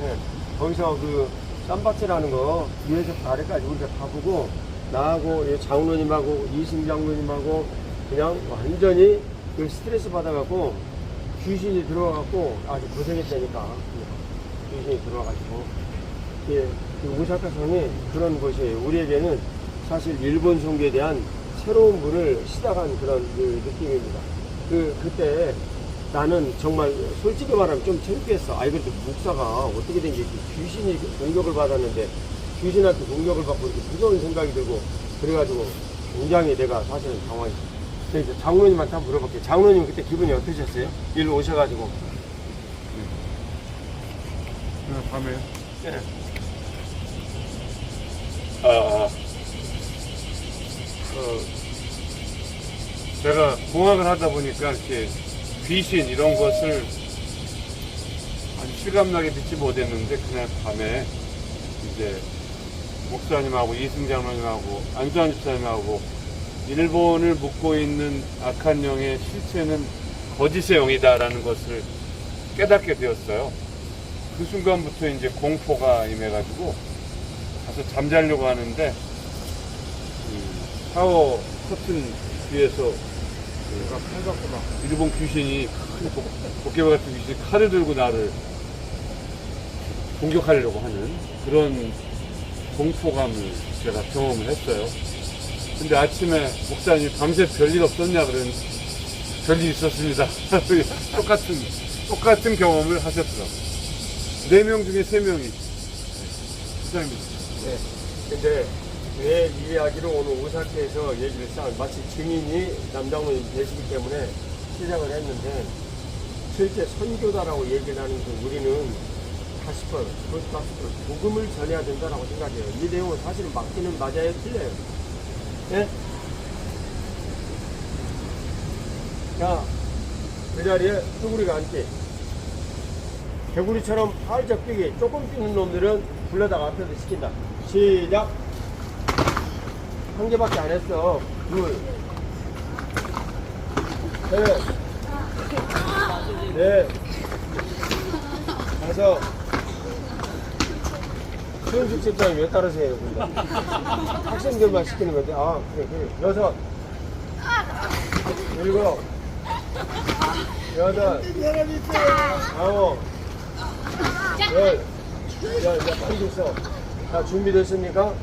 예. 거기서 그 쌈밭이라는 거 위에서부터 아래까지 우리가 다 보고 나하고 이 장로님하고 이승 장로님하고 그냥 완전히 그 스트레스 받아갖고 귀신이 들어와갖고 아주 고생했다니까. 귀신이 들어와가지고 예, 그 오사카 성이 그런 곳이에요. 우리에게는 사실 일본 종교에 대한 새로운 문을 시작한 그런 그 느낌입니다. 그때 나는 정말 솔직히 말하면 좀 창피했어. 아이, 그래도 목사가 어떻게 된 게 귀신이 공격을 받았는데 귀신한테 공격을 받고 이렇게 무서운 생각이 들고 그래가지고 굉장히 내가 사실은 당황했어. 그래서 장로님한테 한번 물어볼게요. 장로님 그때 기분이 어떠셨어요? 일로 오셔가지고. 밤에. 네. 제가 공학을 하다 보니까 이렇게 귀신 이런 것을 아주 실감나게 믿지 못했는데 그날 밤에 이제 목사님하고 이승장로님하고 안수환 집사님하고 일본을 묵고 있는 악한 영의 실체는 거짓의 영이다라는 것을 깨닫게 되었어요. 그 순간부터 이제 공포가 임해가지고 가서 잠자려고 하는데 샤워 커튼 뒤에서 일본 귀신이 도깨비 같은 귀신이 칼을 들고 나를 공격하려고 하는 그런 공포감을 제가 경험을 했어요. 근데 아침에 목사님이 밤새 별일 없었냐 그러는 별일 있었습니다. 똑같은 경험을 하셨더라고요. 4명 중에 3명이 시장입니다. 네. 근데 왜 이 이야기를 오늘 오사카에서 얘기를 시작, 마치 증인이 남장로님 되시기 때문에 시작을 했는데, 실제 선교다라고 얘기를 하는 그 우리는 가스펠, 복음을 전해야 된다라고 생각해요. 이 내용은 사실은 맞기는 맞아요, 틀려요. 예? 자, 그 자리에 쭈구리가 앉기. 개구리처럼 활짝 뛰기. 조금 뛰는 놈들은 불러다가 앞에서 시킨다. 시작! 한 개밖에 안 했어. 둘, 셋, 넷, 다섯. 수영식 집사님 왜 따르세요, 근데? 학생들만 시키는 건데. 아, 그래. 여섯, 일곱, 여덟, 아홉, 열. 야, 빨리 됐어. 다 준비됐습니까?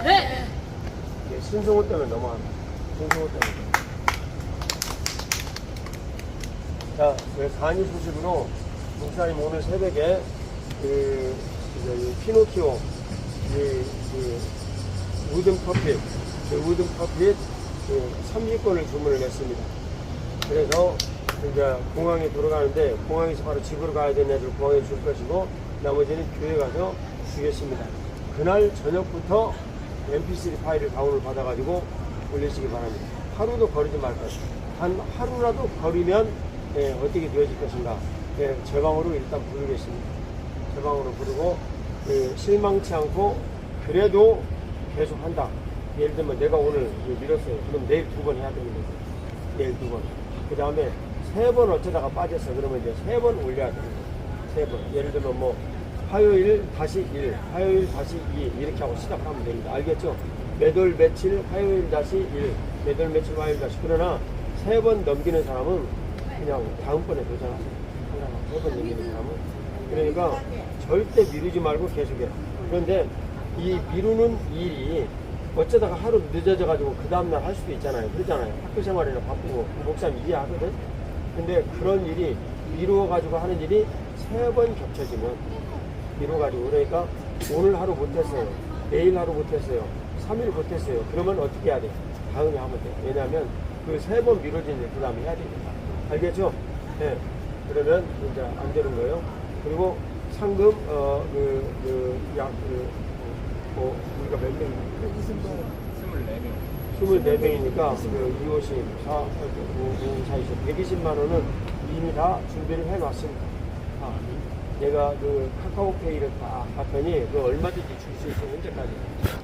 네. 신성호 때문에 넘어갑니다. 신성호 때문에. 자, 간이 소식으로 목사님 오늘 새벽에 피노키오 우든 퍼핏, 우든 퍼핏 30권을 주문을 했습니다. 그래서 이제 공항에 들어가는데 공항에서 바로 집으로 가야 되는 애들 공항에 줄 것이고 나머지는 교회 가서 주겠습니다. 그날 저녁부터 mp3 파일을 다운을 받아가지고 올리시기 바랍니다. 하루도 거리지 말 것이다. 단 하루라도 거리면 어떻게 되어질 것인가. 제 방으로 일단 부르겠습니다. 제 방으로 부르고 실망치 않고 그래도 계속 한다. 예를 들면 내가 오늘 밀었어요. 그럼 내일 2번 해야 됩니다. 내일 2번. 그 다음에 3번 어쩌다가 빠졌어. 그러면 이제 3번 올려야 됩니다. 3번. 예를 들면 뭐 화요일 다시 1, 화요일 다시 2 이렇게 하고 시작하면 됩니다. 알겠죠? 매달 며칠 화요일 다시 1, 매달 며칠 화요일 다시. 그러나 3번 넘기는 사람은 그냥 다음번에 도전하세요. 3번 넘기는 사람은. 그러니까 절대 미루지 말고 계속해라. 그런데 이 미루는 일이 어쩌다가 하루 늦어져가지고 그 다음날 할 수도 있잖아요. 그러잖아요. 학교 생활이나 바쁘고 목사님 이해하거든. 근데 그런 일이 미루어가지고 하는 일이 3번 겹쳐지면 미뤄가지고 그러니까 오늘 하루 못했어요. 내일 하루 못했어요. 3일 못했어요. 그러면 어떻게 해야 돼? 다음에 하면 돼. 왜냐하면 그 3번 미뤄진 일 그 다음에 해야 됩니다. 알겠죠? 네. 그러면 이제 안 되는 거예요. 그리고 상금 우리가 몇 명? 24명이니까 그 2, 5, 10, 4, 5, 4, 20, 120만 원은 이미 다 준비를 해놨습니다. 내가 그 카카오페이를 다 봤더니 그 얼마든지 줄 수 있어 현재까지.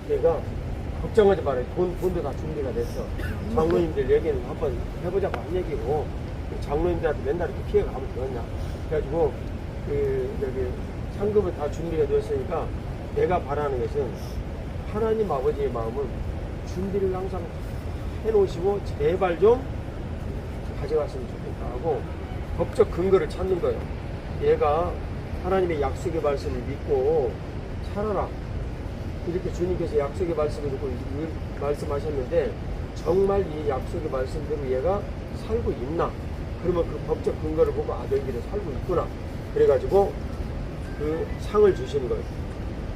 내가 걱정하지 말아요. 돈도 다 준비가 됐어. 장로님들 얘기는 한번 해보자고 한 얘기고 장로님들한테 맨날 이렇게 피해가 가면 되겠냐. 그래가지고 상급은 다 준비가 되었으니까 내가 바라는 것은 하나님 아버지의 마음은 준비를 항상 해놓으시고 제발 좀 가져갔으면 좋겠다 하고 법적 근거를 찾는 거예요. 얘가 하나님의 약속의 말씀을 믿고 살아라. 이렇게 주님께서 약속의 말씀을 듣고 말씀하셨는데 정말 이 약속의 말씀대로 얘가 살고 있나? 그러면 그 법적 근거를 보고 너희들이 살고 있구나. 그래가지고 그 상을 주시는 거예요.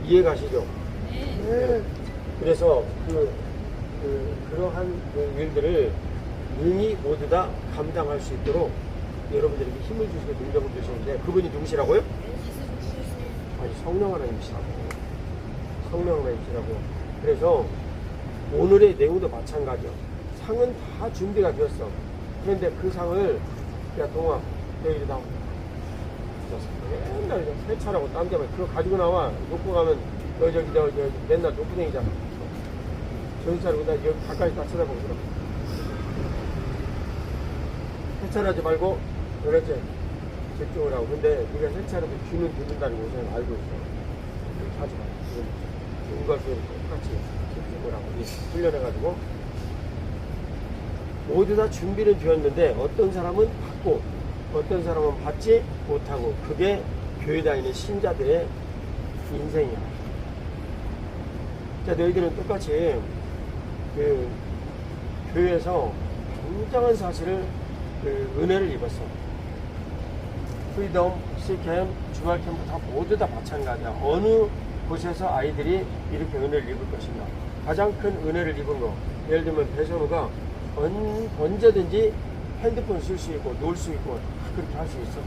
이해가시죠? 네. 그래서 그러한 그 일들을 능히 모두 다 감당할 수 있도록 여러분들에게 힘을 주시고 능력을 주시는데 그분이 누구시라고요? 아니 성령 하나님이시라고. 성령 하나님이시라고. 그래서 오늘의 내용도 마찬가지야. 상은 다 준비가 되었어. 그런데 그 상을 야 동아 너희들 나 맨날 세차라고 딴 데만 그거 가지고 나와. 놓고 가면 너 저기 맨날 놓고 다니잖아. 정신 차리고 나 여기 가까이 다 쳐다보고 그럼 세차하지 말고 그렇지 집중을 하고. 근데 네가 세차라도 귀는 듣는다는 것은 알고 있어. 그렇게 하지 마. 이것을 똑같이 집중을 하고 훈련해가지고 모두 다 준비는 되었는데 어떤 사람은 받고 어떤 사람은 받지 못하고 그게 교회 다니는 신자들의 인생이야. 자, 너희들은 똑같이 그 교회에서 굉장한 사실을 은혜를 입었어. 프리덤, 시캠, 주말캠프 다 모두 다 마찬가지야. 어느 곳에서 아이들이 이렇게 은혜를 입을 것인가. 가장 큰 은혜를 입은 거. 예를 들면 배선우가 언제든지 핸드폰 쓸 수 있고 놀 수 있고 그렇게 할 수 있어.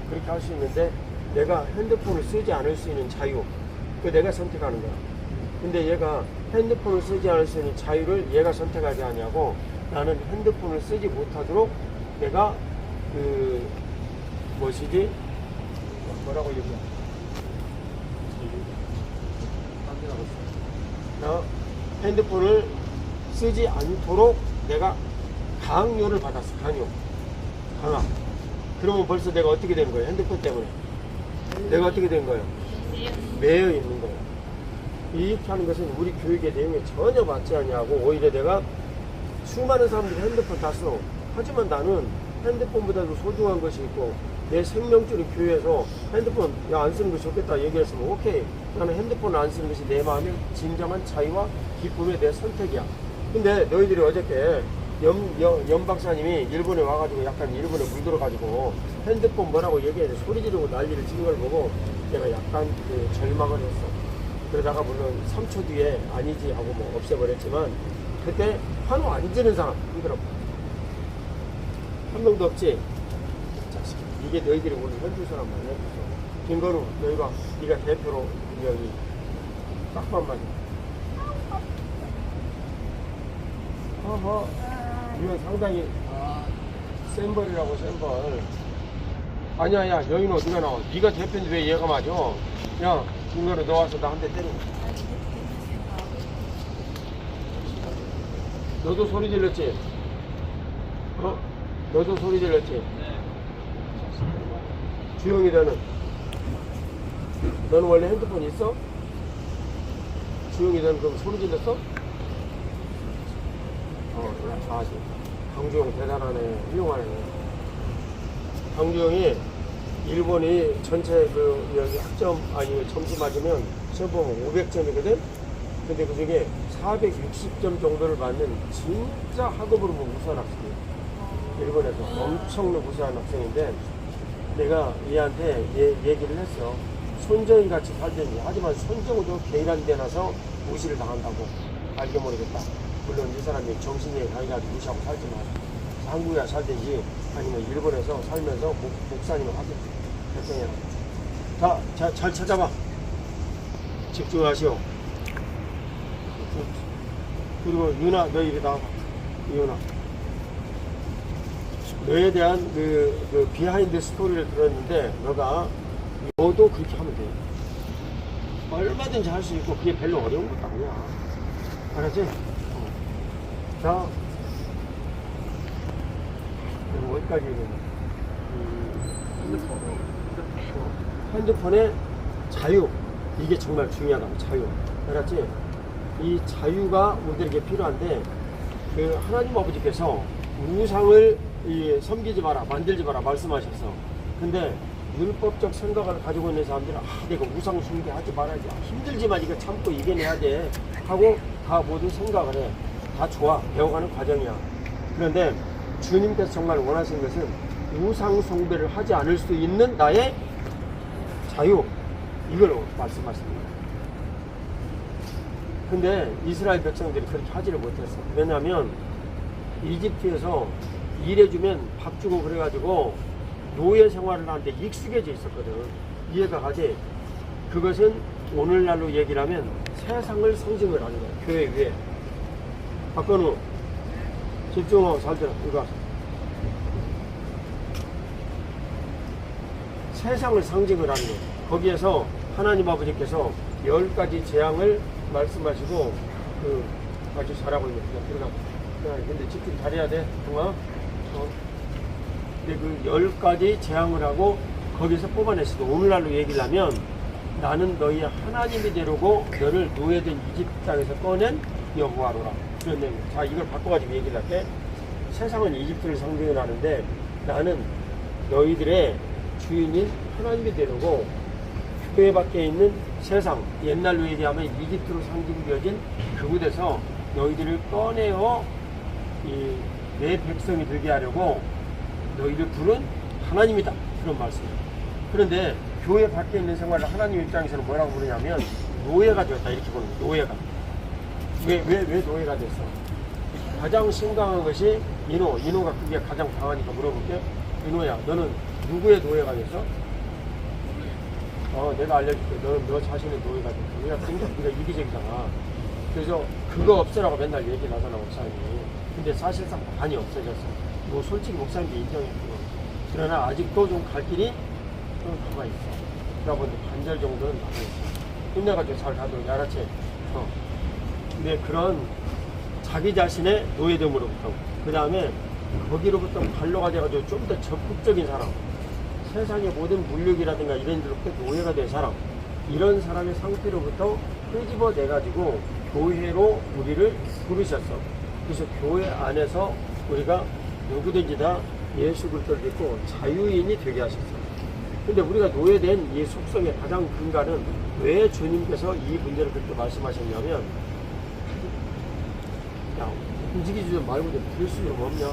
그렇게 할 수 있는데 내가 핸드폰을 쓰지 않을 수 있는 자유, 그거 내가 선택하는 거야. 근데 얘가 핸드폰을 쓰지 않을 수 있는 자유를 얘가 선택하지 않냐고 나는 핸드폰을 쓰지 못하도록 내가 뭐라고 얘기해? 핸드폰을 쓰지 않도록 내가 강요를 받았어. 강압. 그러면 벌써 내가 어떻게 되는 거예요? 핸드폰 때문에 내가 어떻게 된 거예요? 매여 있는 거예요. 이렇게 하는 것은 우리 교육의 내용에 전혀 맞지 않냐고. 오히려 내가 수많은 사람들이 핸드폰 다 써. 하지만 나는 핸드폰보다도 소중한 것이 있고 내 생명줄인 교회에서 핸드폰 안 쓰는 것이 좋겠다 얘기했으면 오케이. 나는 핸드폰을 안 쓰는 것이 내 마음의 진정한 자유와 기쁨의 내 선택이야. 근데 너희들이 어저께 염 박사님이 일본에 와가지고 약간 일본에 물들어가지고 핸드폰 뭐라고 얘기해서 소리 지르고 난리를 치는 걸 보고 내가 약간 절망을 했어. 그러다가 물론 3초 뒤에 아니지 하고 뭐 없애버렸지만 그때 환호 안 지는 사람 힘들어. 한 명도 없지. 자식, 이게 너희들이 오늘 현주 사람만 해줬어. 김건우 네가 대표로 여기 딱밤만. 이건 상당히 센 벌이라고. 센 벌. 아니야 여인호 네가 나와. 네가 대표인데 왜 얘가 맞아? 야 김건우 너 와서 나 한 대 때려. 너도 소리 질렀지? 너도 소리 질렀지? 네. 주영이 너는 원래 핸드폰 있어? 주영이 너는 그럼 소리 질렀어? 잘하지. 강주영 대단하네. 훌륭하네. 강주영이 일본이 전체 여기 학점 아니 점수 맞으면 시험 보면 500점이거든? 근데 그 중에 460점 정도를 받는 진짜 학업으로 보면 우수한 학생이야. 일본에서 엄청나게 우수한 학생인데 내가 얘한테 얘기를 했어. 손정이 같이 살든지. 하지만 손정도 개인한 데 나서 무시를 당한다고. 알게 모르겠다. 물론 이 사람이 정신이 강해가지고 무시하고 살지만 한국에 살든지 아니면 일본에서 살면서 목사님을 하든지 대통령. 잘 찾아봐. 집중하시오. 그리고 유나 너 이리 나와봐. 유나 너에 대한 그 비하인드 스토리를 들었는데 너도 그렇게 하면 돼. 얼마든지 할 수 있고 그게 별로 어려운 것도 아니야. 알았지? 자, 어디까지 읽었냐? 핸드폰에 자유. 이게 정말 중요하다. 자유. 알았지? 이 자유가 우리들에게 필요한데 그 하나님 아버지께서 우상을 섬기지 마라, 만들지 마라 말씀하셨어. 근데 율법적 생각을 가지고 있는 사람들은 내가 우상 숭배하지 말아야지, 힘들지만 이거 참고 이겨내야 돼 하고 다 모두 생각을 해. 다 좋아, 배워가는 과정이야. 그런데 주님께서 정말 원하시는 것은 우상 숭배를 하지 않을 수 있는 나의 자유, 이걸 말씀하십니다. 근데 이스라엘 백성들이 그렇게 하지를 못했어. 왜냐하면 이집트에서 일해주면 밥 주고 그래가지고 노예 생활을 하는데 익숙해져 있었거든. 이해가 가지? 그것은 오늘날로 얘기를 하면 세상을 상징을 하는 거야. 교회 위에. 박건우 집중하고 잘 들어. 이거 세상을 상징을 하는 거야. 거기에서 하나님 아버지께서 10가지 재앙을 말씀하시고 아주 잘하고 있는 거야. 들어가. 근데 집중 잘해야 돼. 동아. 근데 그 10가지 재앙을 하고 거기서 뽑아냈어도 오늘날로 얘기를 하면 나는 너희 하나님이 되려고 너를 노예된 이집트 땅에서 꺼낸 여호와로라. 그런 내용. 자, 이걸 바꿔가지고 얘기를 할게. 세상은 이집트를 상징을 하는데 나는 너희들의 주인인 하나님이 되려고 교회 밖에 있는 세상, 옛날로 얘기하면 이집트로 상징되어진 그곳에서 너희들을 꺼내어 내 백성이 되게 하려고 너희를 부른 하나님이다. 그런 말씀이에요. 그런데 교회 밖에 있는 생활을 하나님 입장에서는 뭐라고 부르냐면 노예가 되었다. 이렇게 보는 거예요. 노예가. 왜 노예가 됐어? 가장 심각한 것이 인호가 그게 가장 강하니까 물어볼게. 인호야, 너는 누구의 노예가 됐어? 내가 알려줄게. 너는 너 자신의 노예가 됐어. 네가 이기적이잖아. 그래서 그거 없애라고 맨날 얘기를 하잖아, 목사님이. 근데 사실상 많이 없어졌어. 뭐 솔직히 목사님도 인정했고. 그러나 아직도 좀 갈 길이 좀 남아있어. 여러분들 반절 정도는 남아있어. 힘내가지고 잘 가도록 알았지? 근데 그런 자기 자신의 노예됨으로부터, 그 다음에 거기로부터 관로가 돼가지고 좀 더 적극적인 사람, 세상의 모든 물욕이라든가 이런 데로부터 노예가 된 사람, 이런 사람의 상태로부터 끄집어 내가지고 교회로 우리를 부르셨어. 그래서 교회 안에서 우리가 누구든지 다 예수 그리스도를 믿고 자유인이 되게 하셨어. 근데 우리가 노예된 이 속성의 가장 근간은 왜 주님께서 이 문제를 그렇게 말씀하셨냐면, 야, 움직이지 좀 말고 좀 들을 수 좀 없냐?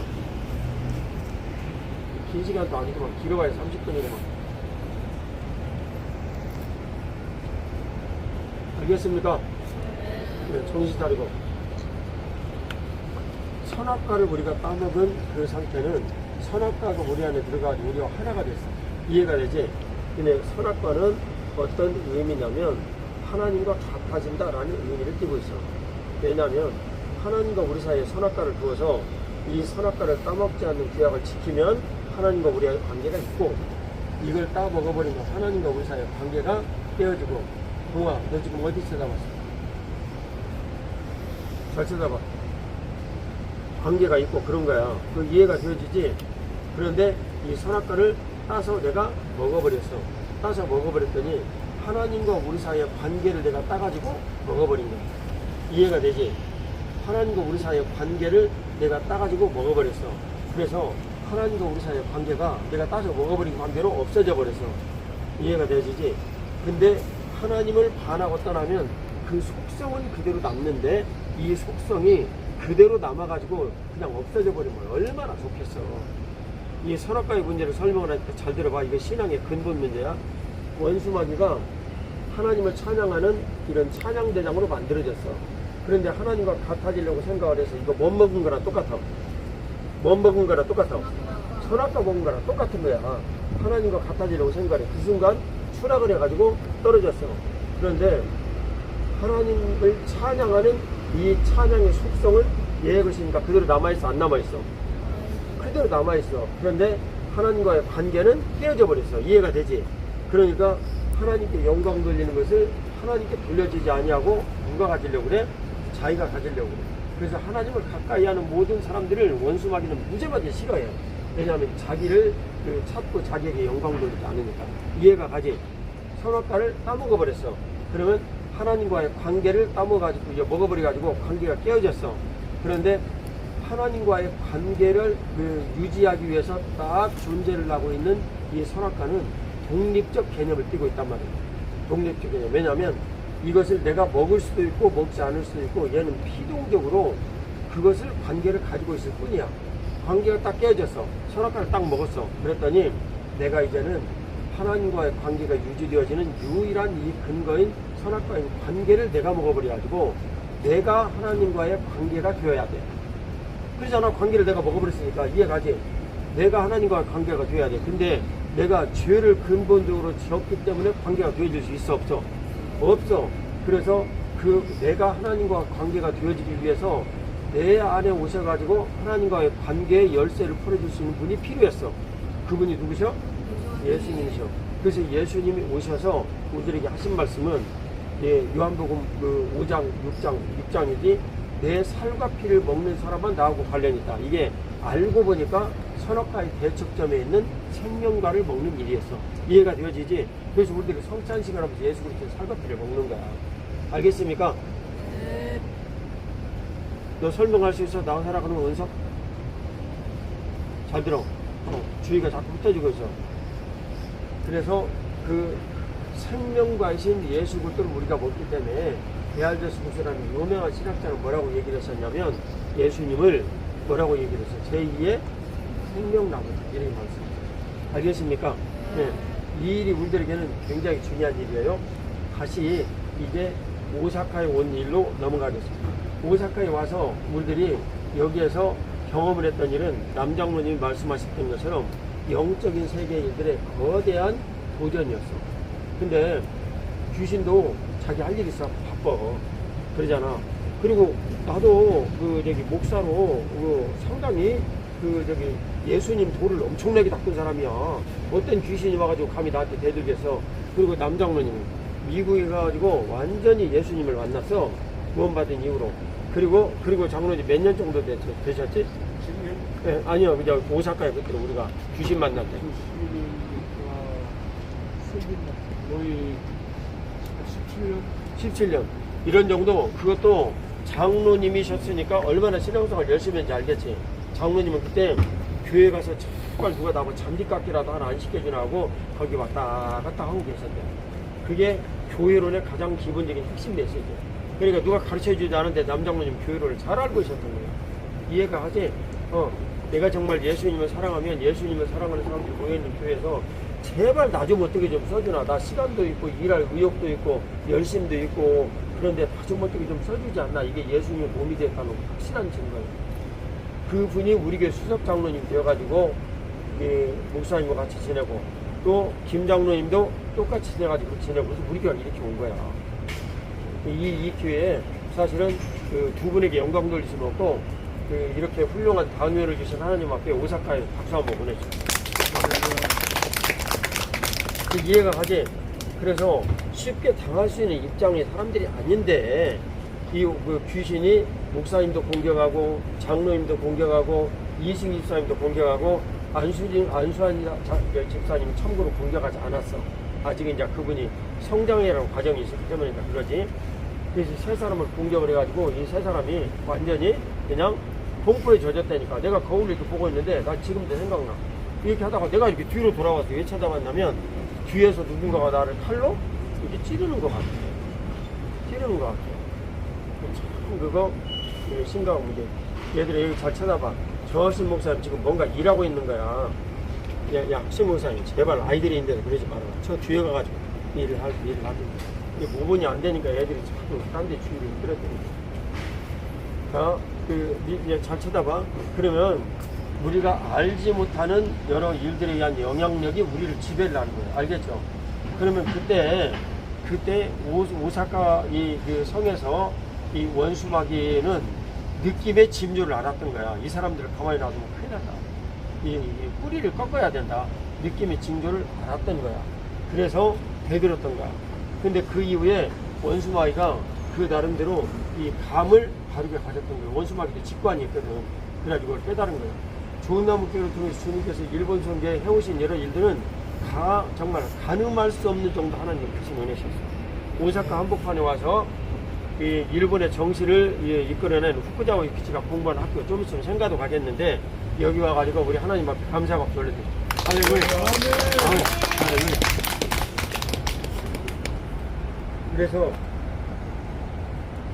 긴 시간도 아니구만. 길어봐야 30분이구만. 알겠습니까? 네, 정신 차리고. 선악과를 우리가 따먹은 그 상태는 선악과가 우리 안에 들어가가지고 우리가 하나가 됐어. 이해가 되지? 근데 선악과는 어떤 의미냐면 하나님과 같아진다라는 의미를 띠고 있어. 왜냐하면 하나님과 우리 사이에 선악과를 두어서 이 선악과를 따먹지 않는 규약을 지키면 하나님과 우리의 관계가 있고, 이걸 따먹어버리면 하나님과 우리 사이의 관계가 깨어지고. 동아, 너 지금 어디 쳐다봤어? 잘 쳐다봐. 관계가 있고 그런 거야. 그 이해가 되어지지? 그런데 이 선악과를 따서 내가 먹어버렸어. 따서 먹어버렸더니 하나님과 우리 사이의 관계를 내가 따가지고 먹어버린 거야. 이해가 되지? 하나님과 우리 사이의 관계를 내가 따가지고 먹어버렸어. 그래서 하나님과 우리 사이의 관계가 내가 따서 먹어버린 관계로 없어져 버렸어. 이해가 되지지? 근데 하나님을 반하고 떠나면 그 속성은 그대로 남는데 이 속성이 그대로 남아가지고 그냥 없어져 버리면 얼마나 좋겠어. 이 선악과의 문제를 설명을 하니까 잘 들어봐. 이게 신앙의 근본 문제야. 원수마귀가 하나님을 찬양하는 이런 찬양대장으로 만들어졌어. 그런데 하나님과 같아지려고 생각을 해서 이거 못 먹은 거랑 똑같아. 못 먹은 거랑 똑같아. 선악과 먹은 거랑 똑같은 거야. 하나님과 같아지려고 생각해. 그 순간 추락을 해가지고 떨어졌어. 그런데 하나님을 찬양하는 이 찬양의 속성을 얘의 것이니까 그대로 남아있어, 안 남아있어? 그대로 남아있어. 그런데 하나님과의 관계는 깨어져 버렸어. 이해가 되지? 그러니까 하나님께 영광 돌리는 것을 하나님께 돌려주지 아니하고 누가 가지려고 그래? 자기가 가지려고 그래. 그래서 하나님을 가까이 하는 모든 사람들을 원수마귀는 무지하게 싫어해요. 왜냐하면 자기를 찾고 자기에게 영광 돌리지 않으니까. 이해가 가지? 선악과를 따먹어버렸어. 그러면 하나님과의 관계를 따먹어가지고 이제 먹어버려가지고 관계가 깨어졌어. 그런데 하나님과의 관계를 유지하기 위해서 딱 존재를 하고 있는 이 선악과는 독립적 개념을 띠고 있단 말이에요. 독립적 개념. 왜냐하면 이것을 내가 먹을 수도 있고 먹지 않을 수도 있고 얘는 피동적으로 그것을 관계를 가지고 있을 뿐이야. 관계가 딱 깨어졌어. 선악과를 딱 먹었어. 그랬더니 내가 이제는 하나님과의 관계가 유지되어지는 유일한 이 근거인 선악과의 관계를 내가 먹어버려가지고 내가 하나님과의 관계가 되어야 돼. 그러잖아. 관계를 내가 먹어버렸으니까 이해가지. 내가 하나님과의 관계가 되어야 돼. 근데 내가 죄를 근본적으로 지었기 때문에 관계가 되어질 수 있어? 없어? 없어. 그래서 내가 하나님과 관계가 되어지기 위해서 내 안에 오셔가지고 하나님과의 관계의 열쇠를 풀어줄 수 있는 분이 필요했어. 그분이 누구셔? 예수님이셔. 그래서 예수님이 오셔서 우리들에게 하신 말씀은 요한복음 5장, 6장이지 내 살과 피를 먹는 사람은 나하고 관련이 있다. 이게 알고 보니까 선악과의 대척점에 있는 생명과를 먹는 일이었어. 이해가 되어지지? 그래서 우리들이 성찬식을 하면서 예수 그리스도의 살과 피를 먹는 거야. 알겠습니까? 너 설명할 수 있어? 나와 살아 그러면 은석? 잘 들어. 주의가 자꾸 흩어지고 있어. 그래서 그 생명과이신 예수 그리스도를 우리가 먹기 때문에 베알데스 부스라는 유명한 신학자는 뭐라고 얘기를 했었냐면 예수님을 뭐라고 얘기를 했어요? 제2의 생명나무 이렇게 말씀합니다. 알겠습니까? 네. 이 일이 우리들에게는 굉장히 중요한 일이에요. 다시 이제 오사카에 온 일로 넘어가겠습니다. 오사카에 와서 우리들이 여기에서 경험을 했던 일은 남장로님이 말씀하셨던 것처럼 영적인 세계 일들의 거대한 도전이었어. 근데 귀신도 자기 할 일 있어 바빠. 그러잖아. 그리고 나도 목사로 상당히 예수님 돌을 엄청나게 닦은 사람이야. 어떤 귀신이 와가지고 감히 나한테 대들겠어. 그리고 남장로님 미국에 가가지고 완전히 예수님을 만났어. 구원받은 이후로. 그리고 장로님 몇 년 정도 되셨지? 10년? 네, 아니요. 그냥 오사카에 그때 우리가 귀신 만날 때. 거의 17년. 이런 정도. 그것도 장로님이셨으니까 얼마나 신앙생활 열심히 했는지 알겠지. 장로님은 그때 교회 가서 정말 누가 나하고 잔디깎기라도 하나 안 시켜주나 하고 거기 왔다 갔다 하고 계셨대. 그게 교회론의 가장 기본적인 핵심 메시지예요. 그러니까 누가 가르쳐주지 않은데 남장로님 교회론을 잘 알고 있었던 거예요. 이해가 하지? 내가 정말 예수님을 사랑하면 예수님을 사랑하는 사람들이 모여있는 교회에서 제발 나 좀 어떻게 좀 써주나. 나 시간도 있고 일할 의욕도 있고 열심도 있고 그런데 나 좀 어떻게 좀 써주지 않나. 이게 예수님의 몸이 됐다는 확실한 증거예요. 그분이 우리 교회 수석 장로님 되어가지고 목사님과 같이 지내고 또 김 장로님도 똑같이 지내가지고 지내고 그래서 우리 교회가 이렇게 온 거야. 이 교회에 사실은 두 분에게 영광 돌릴 수는 없고 이렇게 훌륭한 단회를 주신 하나님 앞에 오사카에 박수 한번 보내주세요. 이해가 가지? 그래서 쉽게 당할 수 있는 입장의 사람들이 아닌데 이 귀신이 목사님도 공격하고 장로님도 공격하고 이승희 집사님도 공격하고 안수한 집사님 참고로 공격하지 않았어. 아직 이제 그분이 성장이라는 과정이 있었기 때문에 그러지. 그래서 세 사람을 공격을 해가지고 이 세 사람이 완전히 그냥 공포에 젖었다니까. 내가 거울을 이렇게 보고 있는데 나 지금도 생각나. 이렇게 하다가 내가 이렇게 뒤로 돌아와서 왜 찾아봤냐면 뒤에서 누군가가 나를 칼로 이렇게 찌르는 것 같아. 찌르는 것 같아. 참 그거 심각한 문제. 얘들아 여기 잘 쳐다봐. 저 신 목사님 지금 뭔가 일하고 있는 거야. 야, 신 목사님 제발 아이들이 있는데 그러지 마라. 저 뒤에 가가지고 일을 하고 이게 모분이 안 되니까 애들이 자꾸 딴 데 주의를 끌어들이고. 자, 잘 쳐다봐. 그러면 우리가 알지 못하는 여러 일들에 의한 영향력이 우리를 지배를 하는 거예요. 알겠죠? 그러면 그때 오사카 그 성에서 이 원수마귀는 느낌의 징조를 알았던 거야. 이 사람들을 가만히 놔두면 큰일 난다. 이 뿌리를 꺾어야 된다. 느낌의 징조를 알았던 거야. 그래서 대들었던 거야. 근데 그 이후에 원수마귀가 그 나름대로 이 감을 바르게 가졌던 거예요. 원수마귀도 직관이 있거든. 그래가지고 그걸 깨달은 거예요. 좋은 나무 깨를 통해서 주님께서 일본 성계에 해오신 여러 일들은 정말 가늠할 수 없는 정도 하나님 크신 은혜셨어요. 오사카 한복판에 와서 이 일본의 정시를 이끌어낸 후쿠자와 유키치가 공부하는 학교, 좀 있으면 생가도 가겠는데 여기 와가지고 우리 하나님 앞에 감사 박수 올려드립니다. 할렐루야. 할렐루야. 그래서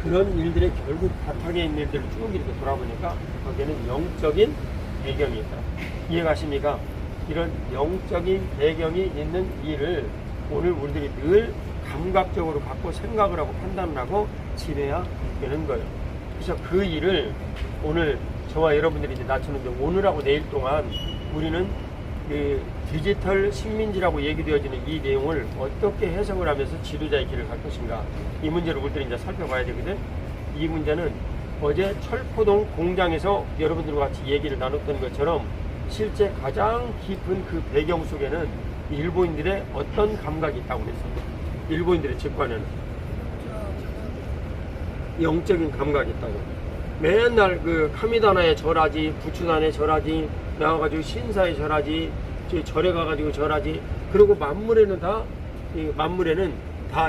그런 일들이 결국 바탕에 있는 일들을 쭉 이렇게 돌아보니까 거기에는 영적인 배경이 있다. 이해가십니까? 이런 영적인 배경이 있는 일을 오늘 우리들이 늘 감각적으로 갖고 생각을 하고 판단을 하고 지내야 되는 거예요. 그래서 그 일을 오늘 저와 여러분들이 이제 낮추는데 오늘하고 내일 동안 우리는 그 디지털 식민지라고 얘기되어지는 이 내용을 어떻게 해석을 하면서 지도자의 길을 갈 것인가, 이 문제를 우리들이 이제 살펴봐야 되거든. 이 문제는 어제 철포동 공장에서 여러분들과 같이 얘기를 나눴던 것처럼 실제 가장 깊은 그 배경 속에는 일본인들의 어떤 감각이 있다고 그랬습니다. 일본인들의 직관에는 영적인 감각이 있다고. 맨날 그 카미다나에 절하지, 부추단에 절하지, 나와가지고 신사에 절하지, 절에 가가지고 절하지. 그리고 만물에는 다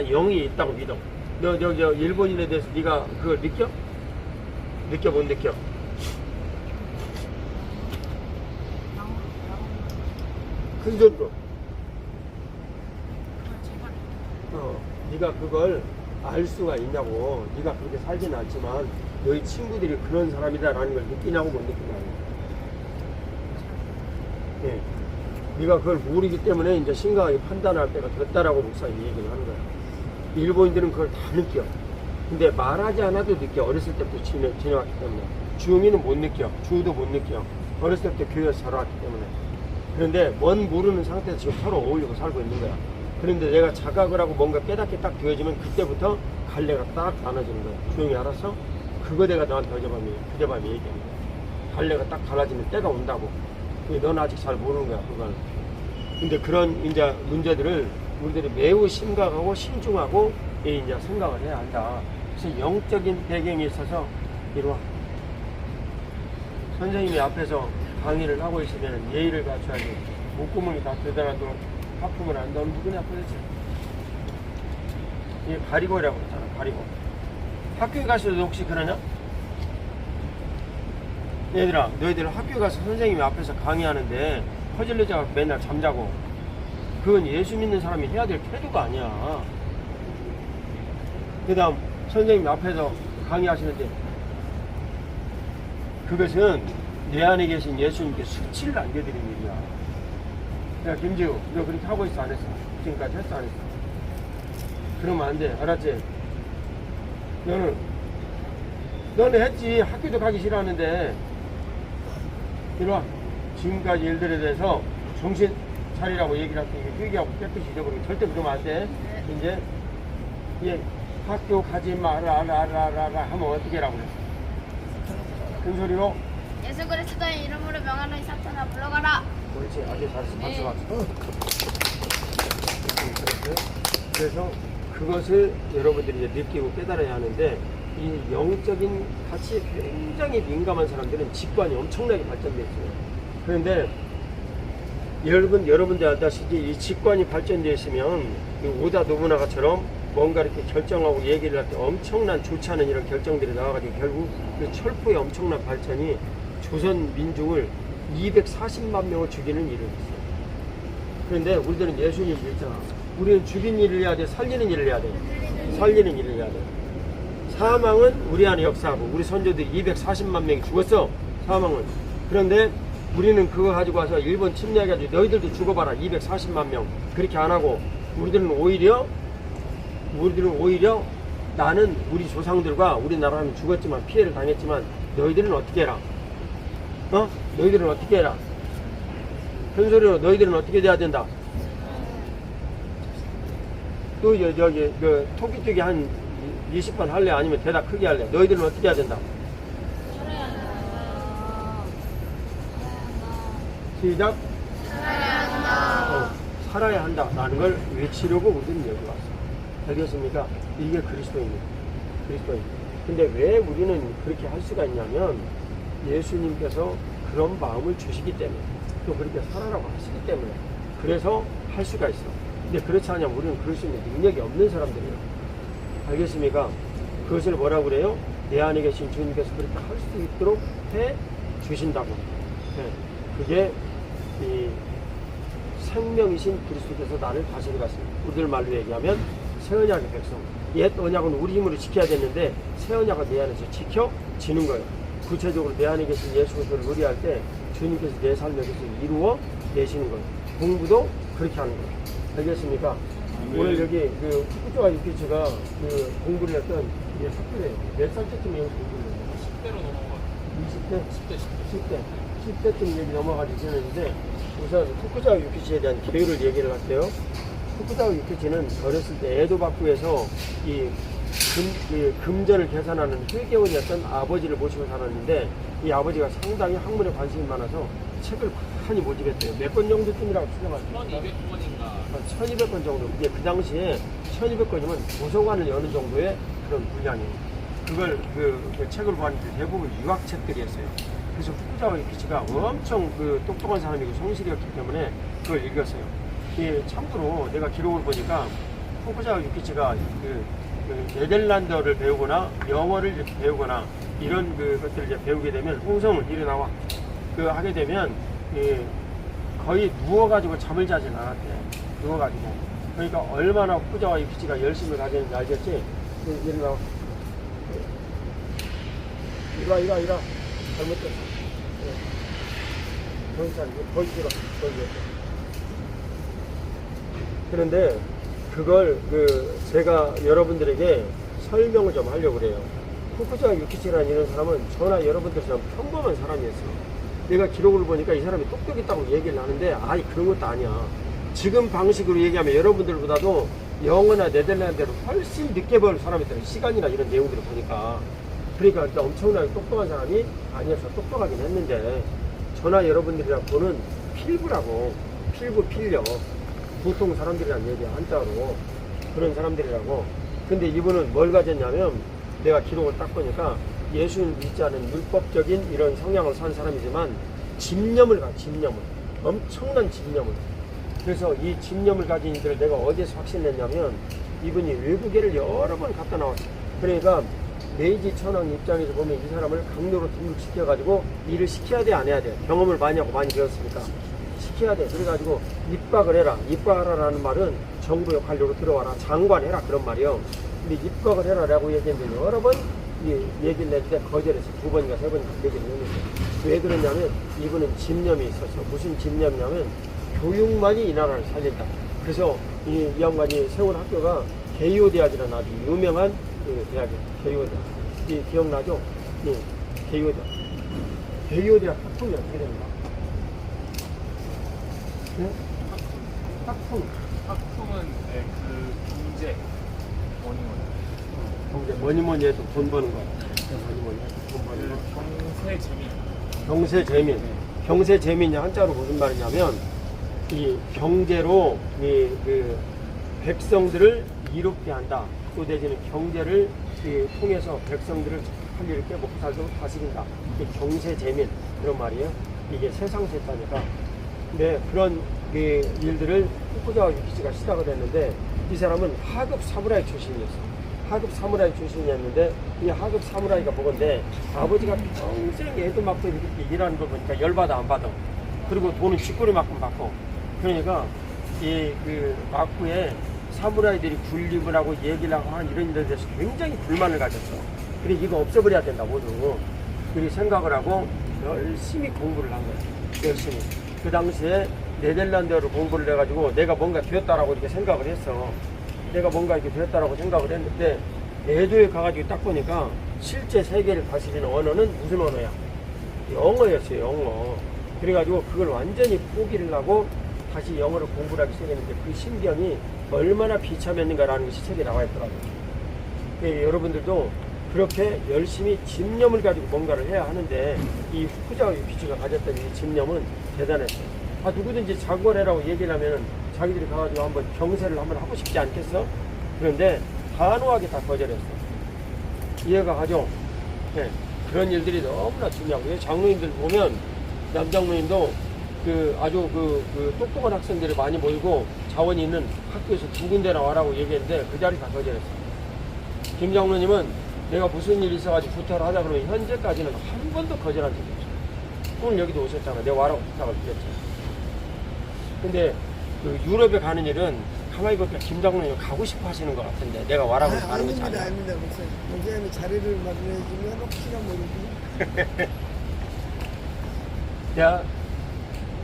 영이 있다고 믿어. 너 일본인에 대해서 네가 그걸 느껴? 느껴 못 느껴? 큰 소리로. 네가 그걸 알 수가 있냐고. 네가 그렇게 살지는 않지만 너희 친구들이 그런 사람이다라는 걸 느끼냐고 못 느끼냐고. 예. 네가 그걸 모르기 때문에 이제 심각하게 판단할 때가 됐다라고 목사님이 얘기를 하는 거야. 일본인들은 그걸 다 느껴. 근데 말하지 않아도 느껴. 어렸을 때부터 지내왔기 때문에. 주영이는 못 느껴. 주우도 못 느껴. 어렸을 때부터 교회에서 자라왔기 때문에. 그런데 뭔 모르는 상태에서 지금 서로 어울리고 살고 있는 거야. 그런데 내가 자각을 하고 뭔가 깨닫게 딱 되어지면 그때부터 갈래가 딱 나눠지는 거야. 주영이 알았어? 그거 내가 너한테 그저밤에 얘기한 거야. 갈래가 딱 갈라지는 때가 온다고. 넌 아직 잘 모르는 거야, 그건. 근데 그런 이제 문제들을 우리들이 매우 심각하고 신중하고 이제 생각을 해야 한다. 그래서 영적인 배경이 있어서 이리 와. 선생님이 앞에서 강의를 하고 있으면 예의를 갖춰야지. 목구멍이 다 되더라도 하품을 안 넣으면 누구냐 도대체. 이게 가리고라고 그러잖아, 가리고. 학교에 가서도 혹시 그러냐? 얘들아, 너희들 학교에 가서 선생님이 앞에서 강의하는데 퍼질러자고 맨날 잠자고, 그건 예수 믿는 사람이 해야 될 태도가 아니야. 그 다음 선생님 앞에서 강의하시는데 그것은 내 안에 계신 예수님께 수치를 안겨드리는 일이야. 야, 김지우, 너 그렇게 하고 있어 안 했어? 지금까지 했어 안 했어? 그러면 안 돼. 알았지? 너는 했지. 학교도 가기 싫어하는데. 이리 와. 지금까지 일들에 대해서 정신 차리라고 얘기를 할 테니까 회개하고 깨끗이 잊어버리고 절대 그러면 안 돼. 이제 학교 가지 마라 하면 어떻게 하라고 그랬어? 큰 소리로 예수 그리스도의 이름으로 명하노니 사탄아 물러가라. 그렇지. 아주 잘했어. 박수. 그래서 그것을 여러분들이 이제 느끼고 깨달아야 하는데, 이 영적인 가치에 굉장히 민감한 사람들은 직관이 엄청나게 발전되어 있어요. 그런데 여러분들 알다시피 이 직관이 발전되어 있으면 오다 노부나가처럼 뭔가 이렇게 결정하고 얘기를 할 때 엄청난 좋지 않은 이런 결정들이 나와가지고 결국 그 철포의 엄청난 발전이 조선 민중을 240만 명을 죽이는 일을 했어요. 그런데 우리들은 예수님 믿잖아. 우리는 죽인 일을 해야 돼, 살리는 일을 해야 돼. 살리는 일을 해야 돼. 사망은 우리 안에 역사하고, 우리 선조들이 240만 명이 죽었어, 사망은. 그런데 우리는 그거 가지고 와서 일본 침략해가지고 너희들도 죽어봐라 240만 명 그렇게 안 하고, 우리들은 오히려 나는 우리 조상들과 우리나라는 죽었지만 피해를 당했지만 너희들은 어떻게 해라? 너희들은 어떻게 해라? 큰 소리로 너희들은 어떻게 돼야 된다? 또 여기 그 토끼뛰기 한 20번 할래? 아니면 대답 크게 할래? 너희들은 어떻게 해야 된다? 시작. 살아야 한다라는 걸 외치려고 우리는 여기 왔어. 알겠습니까? 이게 그리스도입니다. 근데 왜 우리는 그렇게 할 수가 있냐면, 예수님께서 그런 마음을 주시기 때문에, 또 그렇게 살아라고 하시기 때문에 그래서 할 수가 있어. 근데 그렇지 않으면 우리는 그럴 수 있는 능력이 없는 사람들이에요. 알겠습니까? 그것을 뭐라고 그래요? 내 안에 계신 주님께서 그렇게 할 수 있도록 해 주신다고. 네. 그게 이 생명이신 그리스도께서 나를 다스리고 있습니다. 우리들 말로 얘기하면 새 언약의 백성. 옛 언약은 우리 힘으로 지켜야 됐는데 새 언약은 내 안에서 지켜지는 거예요. 구체적으로 내 안에 계신 예수 그리스도를 의뢰할 때 주님께서 내 삶에 계속 이루어 내시는 거예요. 공부도 그렇게 하는 거예요. 알겠습니까? 오늘 여기 그 후쿠조와 유키츠가 그 공부를 했던 이게 학교래요. 몇 살 때쯤 여기 공부를 했어요? 10대로 넘어가요. 20대? 10대쯤 여기 넘어가지고 있는데 우선 후쿠자와 유키치에 대한 계율을 얘기를 할게요. 후쿠자와 유키치는 어렸을 때 에도바쿠에서 이 금전을 계산하는 회계원이었던 아버지를 모시고 살았는데 이 아버지가 상당히 학문에 관심이 많아서 책을 많이 모집했대요. 몇 권 정도쯤이라고 추정하십니까? 1200권인가. 1200권 정도. 이게 그 당시에 1200권이면 도서관을 여는 정도의 그런 분량이에요. 그걸 그 책을 보았는데 대부분 유학책들이었어요. 그래서 후쿠자와 유키치가 엄청 그 똑똑한 사람이고 성실이었기 때문에 그걸 읽었어요. 참고로 내가 기록을 보니까 후쿠자와 유키치가 그 네덜란드어를 배우거나 영어를 이렇게 배우거나 이런 것들을 이제 배우게 되면 홍성을 일어나와 하게 되면 거의 누워가지고 잠을 자진 않았대. 누워가지고. 그러니까 얼마나 후쿠자와 유키치가 열심히 가지는지 알겠지? 일어나와. 이라. 잘못됐어. 경찰, 거기 들어. 그런데 그걸 제가 여러분들에게 설명을 좀 하려고 그래요. 후쿠자와 유키치라는 이런 사람은 저나 여러분들처럼 평범한 사람이었어요. 내가 기록을 보니까 이 사람이 똑똑했다고 얘기를 하는데 아니 그런 것도 아니야. 지금 방식으로 얘기하면 여러분들보다도 영어나 네덜란드어를 훨씬 늦게 배울 사람이더라고요. 시간이나 이런 내용들을 보니까. 그러니까 엄청나게 똑똑한 사람이 아니어서 똑똑하긴 했는데 저나 여러분들이랑 보는 필부라고. 필력. 보통 사람들이란 얘기야, 한자로. 그런 사람들이라고. 근데 이분은 뭘 가졌냐면 내가 기록을 딱 보니까 예수를 믿지 않은 율법적인 이런 성향을 산 사람이지만 집념을. 엄청난 집념을. 그래서 이 집념을 가진 이들을 내가 어디에서 확신냈냐면 이분이 외국에를 여러 번 갔다 나왔어요. 그러니까 메이지 천황 입장에서 보면 이 사람을 강요로 등록시켜가지고 일을 시켜야 돼, 안 해야 돼? 경험을 많이 하고 많이 배웠으니까. 시켜야 돼. 그래가지고 입학을 해라. 입학하라라는 말은 정부 역할로 들어와라. 장관해라. 그런 말이요. 근데 입학을 해라라고 얘기했는데 여러 번 얘기를 냈는데 거절해서 2번인가 3번인가 얘기를 했는데 왜 그러냐면 이분은 집념이 있었어. 무슨 집념이냐면 교육만이 이 나라를 살린다. 그래서 이 양반이 세운 학교가 게이오 대학이라는 아주 유명한 대학이에요. 게이오 대학. 기억나죠? 네, 게이오 대학. 게이오 대학 학풍이 어떻게 됩니까? 네? 학풍. 학풍은 네, 경제 뭐니 해도 돈 버는 거야. 뭐니 해도 돈 버는 거. 경세재민. 경세재민이 한자로 무슨 말이냐면 이 경제로 백성들을 이롭게 한다. 또 내지는 경제를 통해서 백성들을 할 일을 깨고 살도록 다스린다. 이게 경세재민 그런 말이에요. 이게 세상세타니까. 근데 그런 일들을 후쿠자와 유키치가 시작을 했는데 이 사람은 하급 사무라이 출신이었어. 하급 사무라이 출신이었는데 이 하급 사무라이가 뭐건데 아버지가 평생 애도 맡고 이렇게 일하는 걸 보니까 열받아 안 받아. 그리고 돈은 쥐꼬리만큼 받고. 그러니까 막부에 사무라이들이 군림을 하고 얘기를 하고 하는 이런 일에 대해서 굉장히 불만을 가졌어. 그래 이거 없애버려야 된다 모두. 그렇게 생각을 하고 열심히 공부를 한 거야. 열심히. 그 당시에 네덜란드어로 공부를 해가지고 내가 뭔가 되었다라고 이렇게 생각을 했어. 내가 뭔가 이렇게 되었다라고 생각을 했는데 에도에 가가지고 딱 보니까 실제 세계를 다스리는 언어는 무슨 언어야? 영어였어요. 영어. 그래가지고 그걸 완전히 포기를 하고 다시 영어를 공부를 하기 시작했는데 그 신경이 얼마나 비참했는가라는 것이 책에 나와 있더라고요. 여러분들도 그렇게 열심히 집념을 가지고 뭔가를 해야 하는데 이 후쿠자와 유키치가 가졌던 이 집념은 대단했어요. 누구든지 자궐해라고 얘기를 하면 자기들이 가가지고 한번 경세를 한번 하고 싶지 않겠어? 그런데 단호하게 다 거절했어. 이해가 가죠? 네. 그런 일들이 너무나 중요하고 장로님들 보면 남장로님도 아주 똑똑한 학생들이 많이 모이고 자원이 있는 학교에서 2군데나 와라고 얘기했는데 그 자리 다 거절했어. 김 장로님은 내가 무슨 일이 있어가지고 부탁을 하자 그러면 현재까지는 한 번도 거절한 적이 없어. 오늘 여기도 오셨잖아. 내가 와라고 부탁을 드렸잖아. 근데 유럽에 가는 일은 가만히 보니까 김 장로님 가고 싶어 하시는 것 같은데 내가 와라고 해서 가는 것이 아니야. 아닙니다. 목사님이 자리를 마련해주면 혹시나 모르지. 내가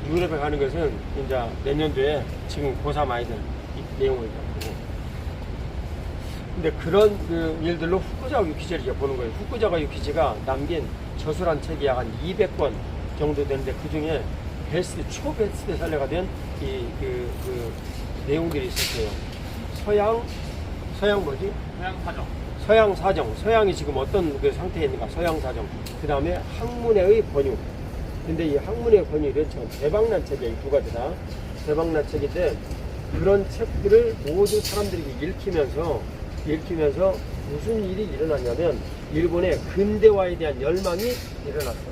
유럽에 가는 것은 이제 내년도에 지금 고3 아이들 이 내용을 보고. 근데 그런 일들로 후쿠자와 유키지를 이제 보는 거예요. 후쿠자와 유키지가 남긴 저술한 책이 약 한 200권 정도 되는데 그 중에 초베스트셀러가 된 내용들이 있었어요. 서양 뭐지? 그냥 사정. 서양 사정. 서양이 지금 어떤 그 상태에 있는가? 서양 사정. 그 다음에 학문의 번유. 근데 이 학문의 번유는 참 대박난 책이에요. 이 두 가지 다. 대박난 책인데 그런 책들을 모두 사람들이 읽히면서 무슨 일이 일어났냐면 일본의 근대화에 대한 열망이 일어났어.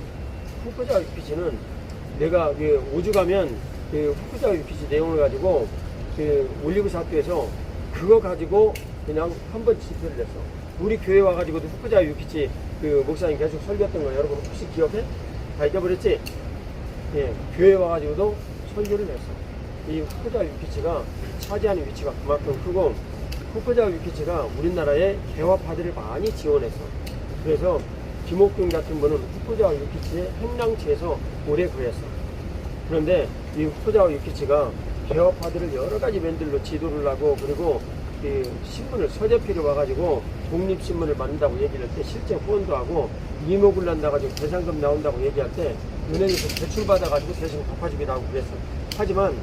후쿠자와 유키지는 내가 오죽하면 후쿠자와 유키지 내용을 가지고 올리브스 학교에서 그거 가지고 그냥 한번 집회를 했어. 우리 교회 와가지고도 후쿠자와 유키지 목사님 계속 설교했던 거 여러분 혹시 기억해? 다 잊어버렸지? 예, 교회 와가지고도 설교를 했어. 이 후쿠자와 유키지가 차지하는 위치가 그만큼 크고 후쿠자와 유키지가 우리나라의 개화파들을 많이 지원했어. 그래서 김옥균 같은 분은 후쿠자와 유키지의 행랑치에서 오래 그랬어. 그런데 이 후쿠자와 유키지가 개화파들을 여러 가지 면들로 지도를 하고 그리고 신문을 서재필이 와가지고 독립신문을 만든다고 얘기를 할 때 실제 후원도 하고 이목을 난다가지고 배상금 나온다고 얘기할 때 은행에서 대출 받아가지고 대신 갚아주기도 하고 그랬어. 하지만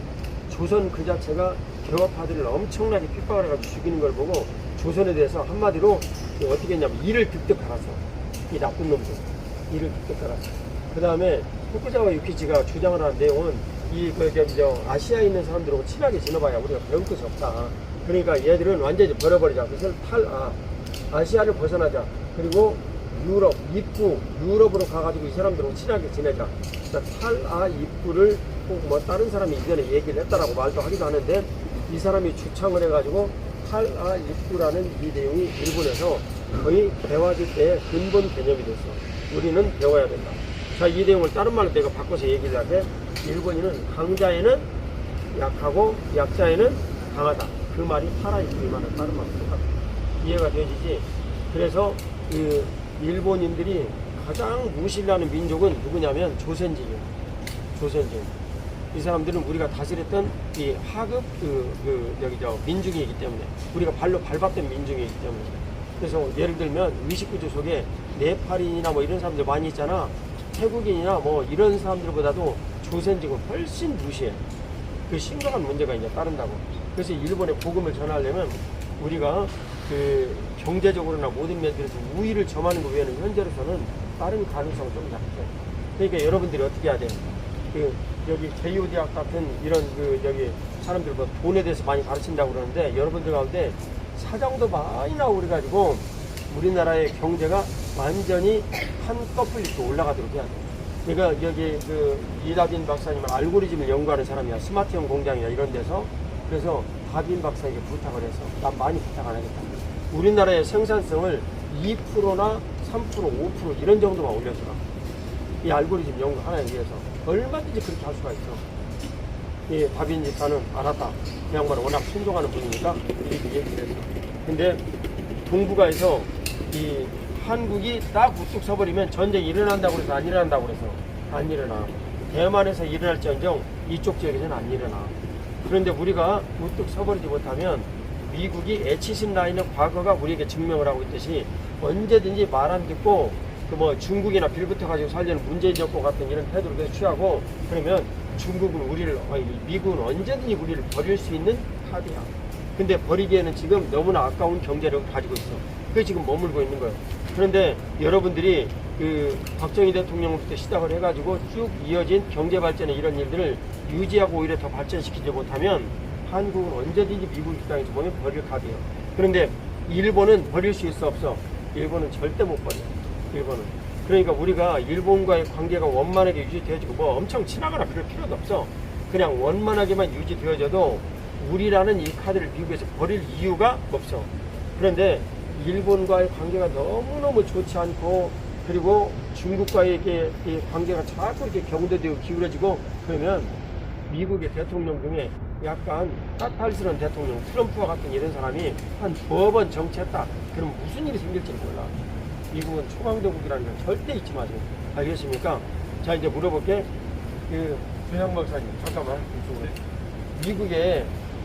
조선 그 자체가 개화파들을 엄청나게 핍박을 해가지고 죽이는 걸 보고 조선에 대해서 한마디로 어떻게 했냐면 이를 득득 갈았어. 이 나쁜 놈들 이를 득득 갈았어. 그 다음에 후쿠자와 유키지가 주장을 하는 내용은 아시아에 있는 사람들하고 친하게 지내봐야 우리가 배울 것이 없다. 그러니까 얘들은 완전히 버려버리자. 그래서 아시아를 벗어나자. 그리고 유럽으로 가가지고 이 사람들하고 친하게 지내자. 그러니까 입구를 꼭 뭐 다른 사람이 이전에 얘기를 했다라고 말도 하기도 하는데 이 사람이 주창을 해가지고 입구라는 이 내용이 일본에서 거의 개화지 때의 근본 개념이 됐어. 우리는 배워야 된다. 자, 이 내용을 다른 말로 내가 바꿔서 얘기를 하게 일본인은 강자에는 약하고 약자에는 강하다. 그 말이 입구의 말은 다른 말로 똑같아. 이해가 되지지? 그래서 일본인들이 가장 무시를 하는 민족은 누구냐면 조선족이에요. 조선족. 이 사람들은 우리가 다스렸던 이 하급 민중이기 때문에 우리가 발로 밟았던 민중이기 때문에 그래서 예를 들면 의식구조 속에 네팔인이나 뭐 이런 사람들 많이 있잖아. 태국인이나 뭐 이런 사람들보다도 조선족은 훨씬 무시해. 그 심각한 문제가 이제 따른다고. 그래서 일본에 복음을 전하려면 우리가 경제적으로나 모든 면들에서 우위를 점하는 것 외에는 현재로서는 다른 가능성은 좀 낮죠. 그러니까 여러분들이 어떻게 해야 돼요? 여기 제이오대학 같은 이런 여기 사람들 뭐 돈에 대해서 많이 가르친다고 그러는데 여러분들 가운데 사장도 많이 나오고 그래가지고 우리나라의 경제가 완전히 한꺼풀 이렇게 올라가도록 해야 돼. 그러니까 여기 이다빈 박사님은 알고리즘을 연구하는 사람이야. 스마트형 공장이야 이런 데서. 그래서 다빈 박사에게 부탁을 해서 난 많이 부탁 안 하겠다. 우리나라의 생산성을 2%나 3%, 5% 이런 정도만 올려주라. 이 알고리즘 연구 하나에 의해서 얼마든지 그렇게 할 수가 있어. 이 다빈 집사는 알았다. 그 양반은 워낙 순종하는 분이니까 이렇게 얘기를 했어. 근데 동북아에서 이 한국이 딱 우뚝 서버리면 전쟁이 일어난다고 그래서 안 일어난다고 그래서 안 일어나. 대만에서 일어날지언정 이쪽 지역에서는 안 일어나. 그런데 우리가 우뚝 서버리지 못하면 미국이 에치신 라인의 과거가 우리에게 증명을 하고 있듯이 언제든지 말 안 듣고 중국이나 빌붙어 가지고 살려는 문재인 정권 같은 이런 태도를 계속 취하고 그러면 미국은 언제든지 우리를 버릴 수 있는 카드야. 근데 버리기에는 지금 너무나 아까운 경제력을 가지고 있어. 그게 지금 머물고 있는 거예요. 그런데 여러분들이 박정희 대통령부터 시작을 해가지고 쭉 이어진 경제 발전의 이런 일들을 유지하고 오히려 더 발전시키지 못하면 한국은 언제든지 미국 입장에서 보면 버릴 카드예요. 그런데 일본은 버릴 수 있어 없어? 일본은 절대 못 버려. 일본은. 그러니까 우리가 일본과의 관계가 원만하게 유지되어지고 뭐 엄청 친하거나 그럴 필요도 없어. 그냥 원만하게만 유지되어져도 우리라는 이 카드를 미국에서 버릴 이유가 없어. 그런데 일본과의 관계가 너무너무 좋지 않고 그리고 중국과의 이 관계가 자꾸 이렇게 경도되고 기울어지고 그러면 미국의 대통령 중에 약간 까탈스러운 대통령 트럼프와 같은 이런 사람이 한 2번 정치했다. 그럼 무슨 일이 생길지 몰라. 미국은 초강대국이라는 걸 절대 잊지 마세요. 알겠습니까? 자, 이제 물어볼게. 조양 목사님, 잠깐만. 이쪽으로.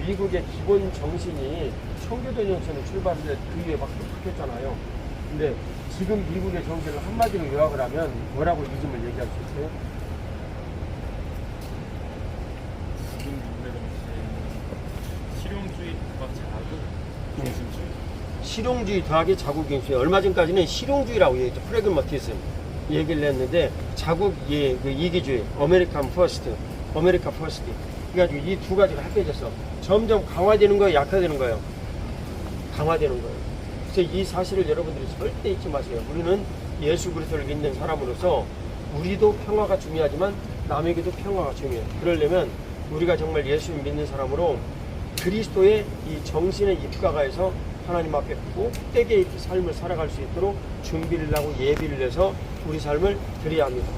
미국의 기본 정신이 청교도정신을 출발했는데 그 이후에 막 바뀌었잖아요. 근데 지금 미국의 정신을 한마디로 요약을 하면 뭐라고 이 점을 얘기할 수 있어요? 지금 미국의 정치는 실용주의와 자국 중심주의. 실용주의 더하기 자국중심주의. 얼마 전까지는 실용주의라고 얘기했죠. 프래그마티즘 얘기를 했는데 자국 그 이기주의, 아메리칸 퍼스트, 아메리카 퍼스트. 그래가지고 이 두 가지가 합해져서 점점 강화되는 거예요, 약화되는 거예요? 강화되는 거예요. 그래서 이 사실을 여러분들이 절대 잊지 마세요. 우리는 예수 그리스도를 믿는 사람으로서 우리도 평화가 중요하지만 남에게도 평화가 중요해요. 그러려면 우리가 정말 예수 믿는 사람으로 그리스도의 이 정신에 입각하여서 하나님 앞에 꼭대기의 삶을 살아갈 수 있도록 준비를 하고 예비를 해서 우리 삶을 드려야 합니다.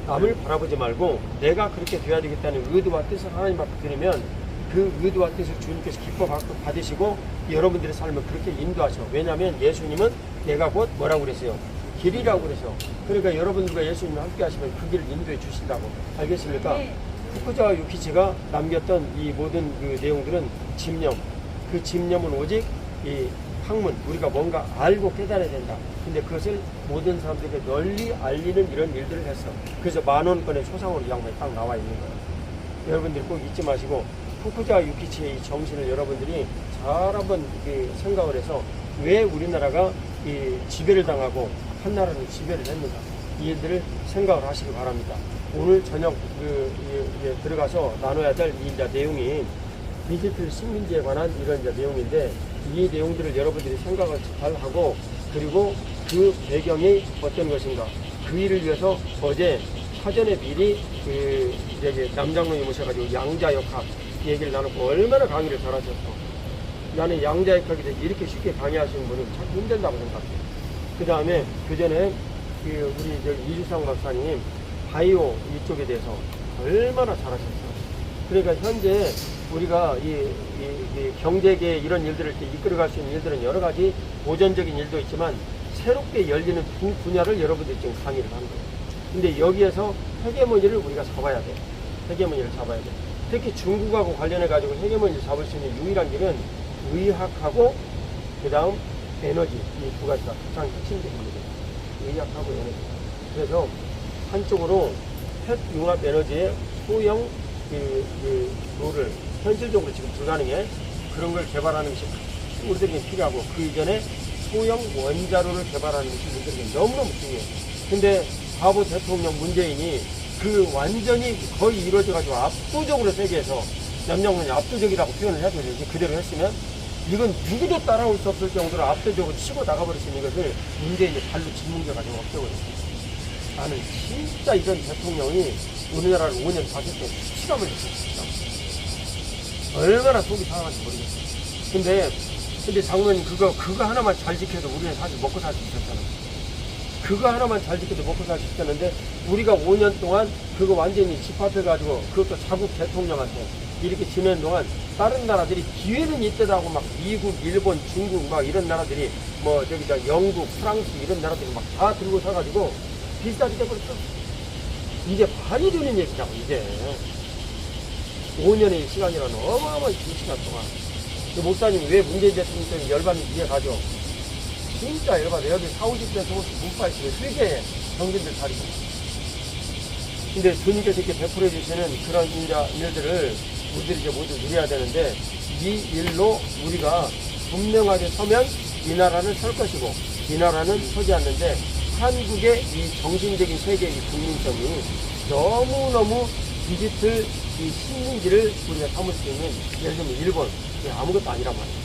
남을 바라보지 말고 내가 그렇게 돼야 되겠다는 의도와 뜻을 하나님 앞에 드리면 그 의도와 뜻을 주님께서 기뻐 받으시고 여러분들의 삶을 그렇게 인도하셔. 왜냐하면 예수님은 내가 곧 뭐라고 그랬어요? 길이라고 그래서. 그러니까 여러분들과 예수님과 함께 하시면 그 길을 인도해 주신다고. 알겠습니까? 네. 후쿠자와 유키치가 남겼던 이 모든 그 내용들은 집념. 그 집념은 오직 이 학문, 우리가 뭔가 알고 깨달아야 된다. 근데 그것을 모든 사람들에게 널리 알리는 이런 일들을 했어. 그래서 10,000원권의 초상으로 이 양반이 딱 나와 있는 거예요. 여러분들이 꼭 잊지 마시고 후쿠자와 유키치의 이 정신을 여러분들이 잘 한번 생각을 해서 왜 우리나라가 이 지배를 당하고 한 나라는 지배를 했는가, 이 일들을 생각을 하시기 바랍니다. 오늘 저녁 들어가서 나눠야 될 이 내용이 디지털 식민지에 관한 이런 내용인데, 이 내용들을 여러분들이 생각을 잘 하고, 그리고 그 배경이 어떤 것인가, 그 일을 위해서 어제 사전에 미리 남장로님 모셔가지고 양자역학 얘기를 나누고 얼마나 강의를 잘하셨어. 나는 양자역학에 대해서 이렇게 쉽게 강의하시는 분은 참 힘들다고 생각해. 그 다음에 그 전에 우리 이주상 박사님 바이오 이쪽에 대해서 얼마나 잘하셨어. 그러니까 현재 우리가 이 경제계 이런 일들을 이끌어갈 수 있는 일들은 여러 가지 보전적인 일도 있지만 새롭게 열리는 두 분야를 여러분들이 지금 강의를 하는 거예요. 근데 여기에서 헤게모니를 우리가 잡아야 돼. 헤게모니를 잡아야 돼. 특히 중국하고 관련해 가지고 헤게모니를 잡을 수 있는 유일한 길은 의학하고 그 다음 에너지, 이 두 가지가 가장 핵심적인 일이에요. 의학하고 에너지. 그래서 한쪽으로 핵융합 에너지의 소형 롤을 현실적으로 지금 불가능해. 그런 걸 개발하는 것이 우리들에게 필요하고, 그 이전에 소형 원자로를 개발하는 것이 우리들에게 너무너무 중요해. 근데 바보 대통령 문재인이 그 완전히 거의 이루어져가지고 압도적으로 세계에서 남정론이 압도적이라고 표현을 해도 되지, 그대로 했으면 이건 누구도 따라올 수 없을 정도로 압도적으로 치고 나가버릴 수 있는 것을 문재인이 발로 짚는 게 가지고 없어버렸어. 나는 진짜 이런 대통령이 우리나라를 5년 다닐 때 수치감을 느꼈습니다. 얼마나 속이 상한지 모르겠어. 근데 장모님 그거 하나만 잘 지켜도 우리는 사실 먹고 살 수 있었잖아. 그거 하나만 잘 지켜도 먹고 살 수 있었는데, 우리가 5년 동안 그거 완전히 집합해가지고 그것도 자국 대통령한테 이렇게 지내는 동안 다른 나라들이 기회는 있대다고 막 미국, 일본, 중국 막 이런 나라들이 영국, 프랑스 이런 나라들이 막 다 들고 서가지고 비슷하게 돼버렸어. 이게 말이 되는 얘기라고, 이제. 5년의 시간이라는 어마어마한 긴 시간 동안. 목사님 왜 문재인 대통령 때문에 열받는지 이해가죠? 진짜 열받아. 여기 40, 50대 속에서 문파있으면 회개해. 정신들 차리고. 근데 주님께서 이렇게 베풀어 주시는 그런 일들을 우리들이 이제 모두 누려야 되는데, 이 일로 우리가 분명하게 서면 이 나라는 설 것이고, 이 나라는 서지 않는데, 한국의 이 정신적인 세계의 이 국민성이 너무너무 디지털 이 식민지를 우리가 삼을 수 있는, 예를 들면 일본, 아무것도 아니란 말이에요.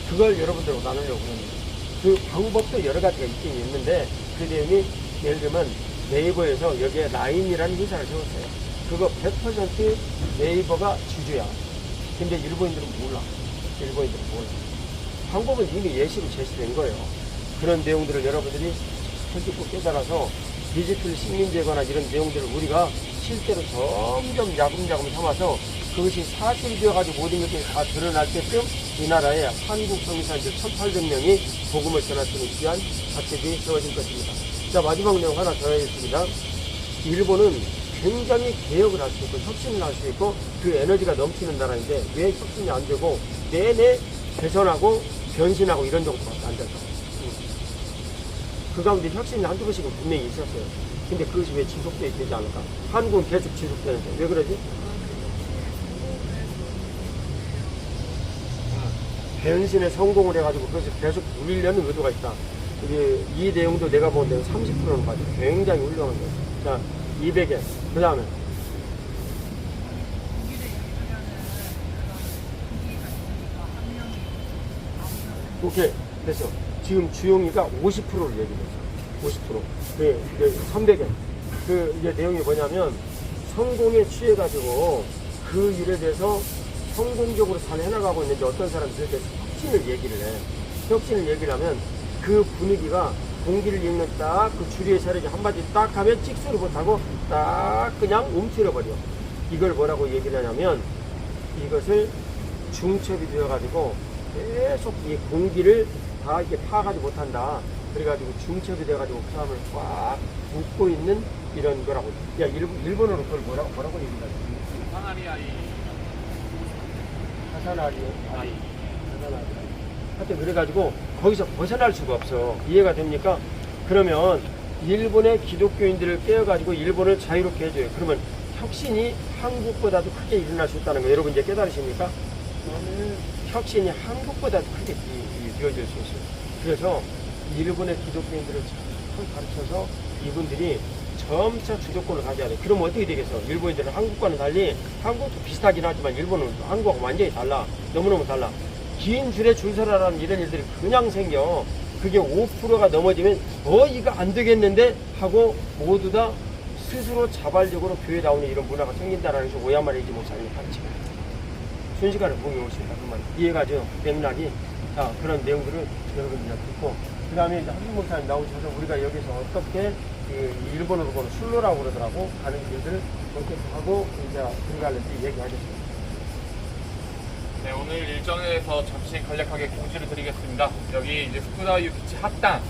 그걸 여러분들하고 나누려고 그러는 거예요. 그 방법도 여러 가지가 있긴 있는데, 그 내용이 예를 들면 네이버에서 여기에 라인이라는 회사를 세웠어요. 그거 100% 네이버가 주주야. 근데 일본인들은 몰라. 방법은 이미 예시로 제시된 거예요. 그런 내용들을 여러분들이 듣고 깨달아서 디지털 식민지거나 이런 내용들을 우리가 실제로 점점 야금야금 삼아서 그것이 사실이 되어가지고 모든 것들이 다 드러날 때쯤 이 나라에 한국 성인사들 1,800명이 복음을 전할 수 있는 귀한 잣집이 세워질 것입니다. 자, 마지막 내용 하나 더 하겠습니다. 일본은 굉장히 개혁을 할 수 있고 혁신을 할 수 있고 그 에너지가 넘치는 나라인데 왜 혁신이 안 되고 내내 개선하고 변신하고 이런 정도밖에 안 될까? 그 가운데 혁신이 한두 번씩은 분명히 있었어요. 근데 그것이 왜 지속되어야 되지 않을까? 한국은 계속 지속되는데 왜 그러지? 변신에 성공을 해가지고 그것을 계속 누리려는 의도가 있다. 이 내용도 내가 본 데는 30%는 맞아. 굉장히 훌륭한 거예요. 자, 200에. 그 다음에. 오케이. 됐어. 지금 주용이가 50%를 얘기했어. 50%. 300에. 이게 내용이 뭐냐면, 성공에 취해가지고 그 일에 대해서 성공적으로 잘 해나가고 있는데 어떤 사람들에 대해서 혁신을 얘기를 해. 혁신을 얘기를 하면 그 분위기가 공기를 읽는 딱 그 주리의 세력이 한마디 딱 하면 찍소리 못하고 딱 그냥 움츠려버려. 이걸 뭐라고 얘기를 하냐면 이것을 중첩이 되어가지고 계속 이 공기를 다 이렇게 파가지 못한다. 그래가지고 중첩이 돼가지고 그 사람을 꽉 묶고 있는 이런 거라고. 야, 일본어로 그걸 뭐라고 얘기한다. 하사나리 아이. 하여튼 그래가지고 거기서 벗어날 수가 없어. 이해가 됩니까? 그러면 일본의 기독교인들을 깨워가지고 일본을 자유롭게 해줘요. 그러면 혁신이 한국보다도 크게 일어날 수 있다는 거 여러분 이제 깨달으십니까? 혁신이 한국보다도 크게 이루어질 수 있어요. 그래서 일본의 기독교인들을 잘 가르쳐서 이분들이 점차 주도권을 가져야 돼. 그러면 어떻게 되겠어? 일본인들은 한국과는 달리, 한국도 비슷하긴 하지만 일본은 한국하고 완전히 달라. 너무너무 달라. 긴 줄에 줄 서라라는 이런 일들이 그냥 생겨. 그게 5%가 넘어지면 이거 안 되겠는데 하고 모두 다 스스로 자발적으로 교회 나오는 이런 문화가 생긴다라는 것이 오야마레이지 목사님이 가르치고 순식간에 공이 오십니다. 그 말 이해가죠? 맥락이. 자, 그런 내용들을 여러분들이 듣고 그 다음에 이제 한준 목사님 나오셔서 우리가 여기서 어떻게 일본어로 보는 술로라고 그러더라고 가는 길들 그렇게 하고 이제 들어갈는지 얘기하겠습니다. 네, 오늘 일정에서 잠시 간략하게 공지를 드리겠습니다. 여기 이제 후쿠다 유키치 학당,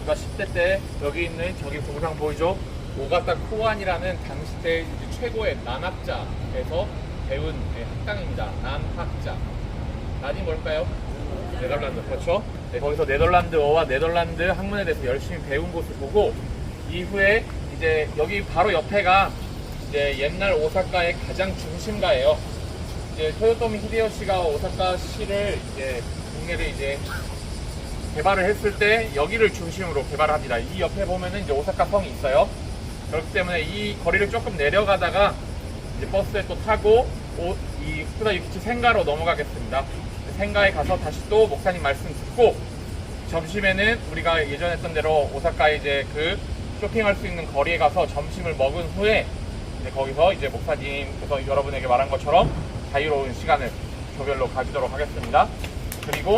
누가 10대 때 여기 있는 저기 동상 보이죠? 오가타 코안이라는 당시 때 이제 최고의 난학자에서 배운 학당입니다. 난학자. 난이 뭘까요? 네덜란드, 그렇죠? 네, 거기서 네덜란드어와 네덜란드 학문에 대해서 열심히 배운 곳을 보고 이후에 이제 여기 바로 옆에가 이제 옛날 오사카의 가장 중심가예요. 이제 토요토미 히데요시가 오사카시를 이제 국내를 이제 개발을 했을 때 여기를 중심으로 개발을 합니다. 이 옆에 보면은 이제 오사카 성이 있어요. 그렇기 때문에 이 거리를 조금 내려가다가 이제 버스에 또 타고 이 후쿠다 유키치 센가로 넘어가겠습니다. 센가에 가서 다시 또 목사님 말씀 듣고 점심에는 우리가 예전에 했던 대로 오사카에 이제 그 쇼핑할 수 있는 거리에 가서 점심을 먹은 후에 이제 거기서 이제 목사님께서 여러분에게 말한 것처럼 자유로운 시간을 교별로 가지도록 하겠습니다. 그리고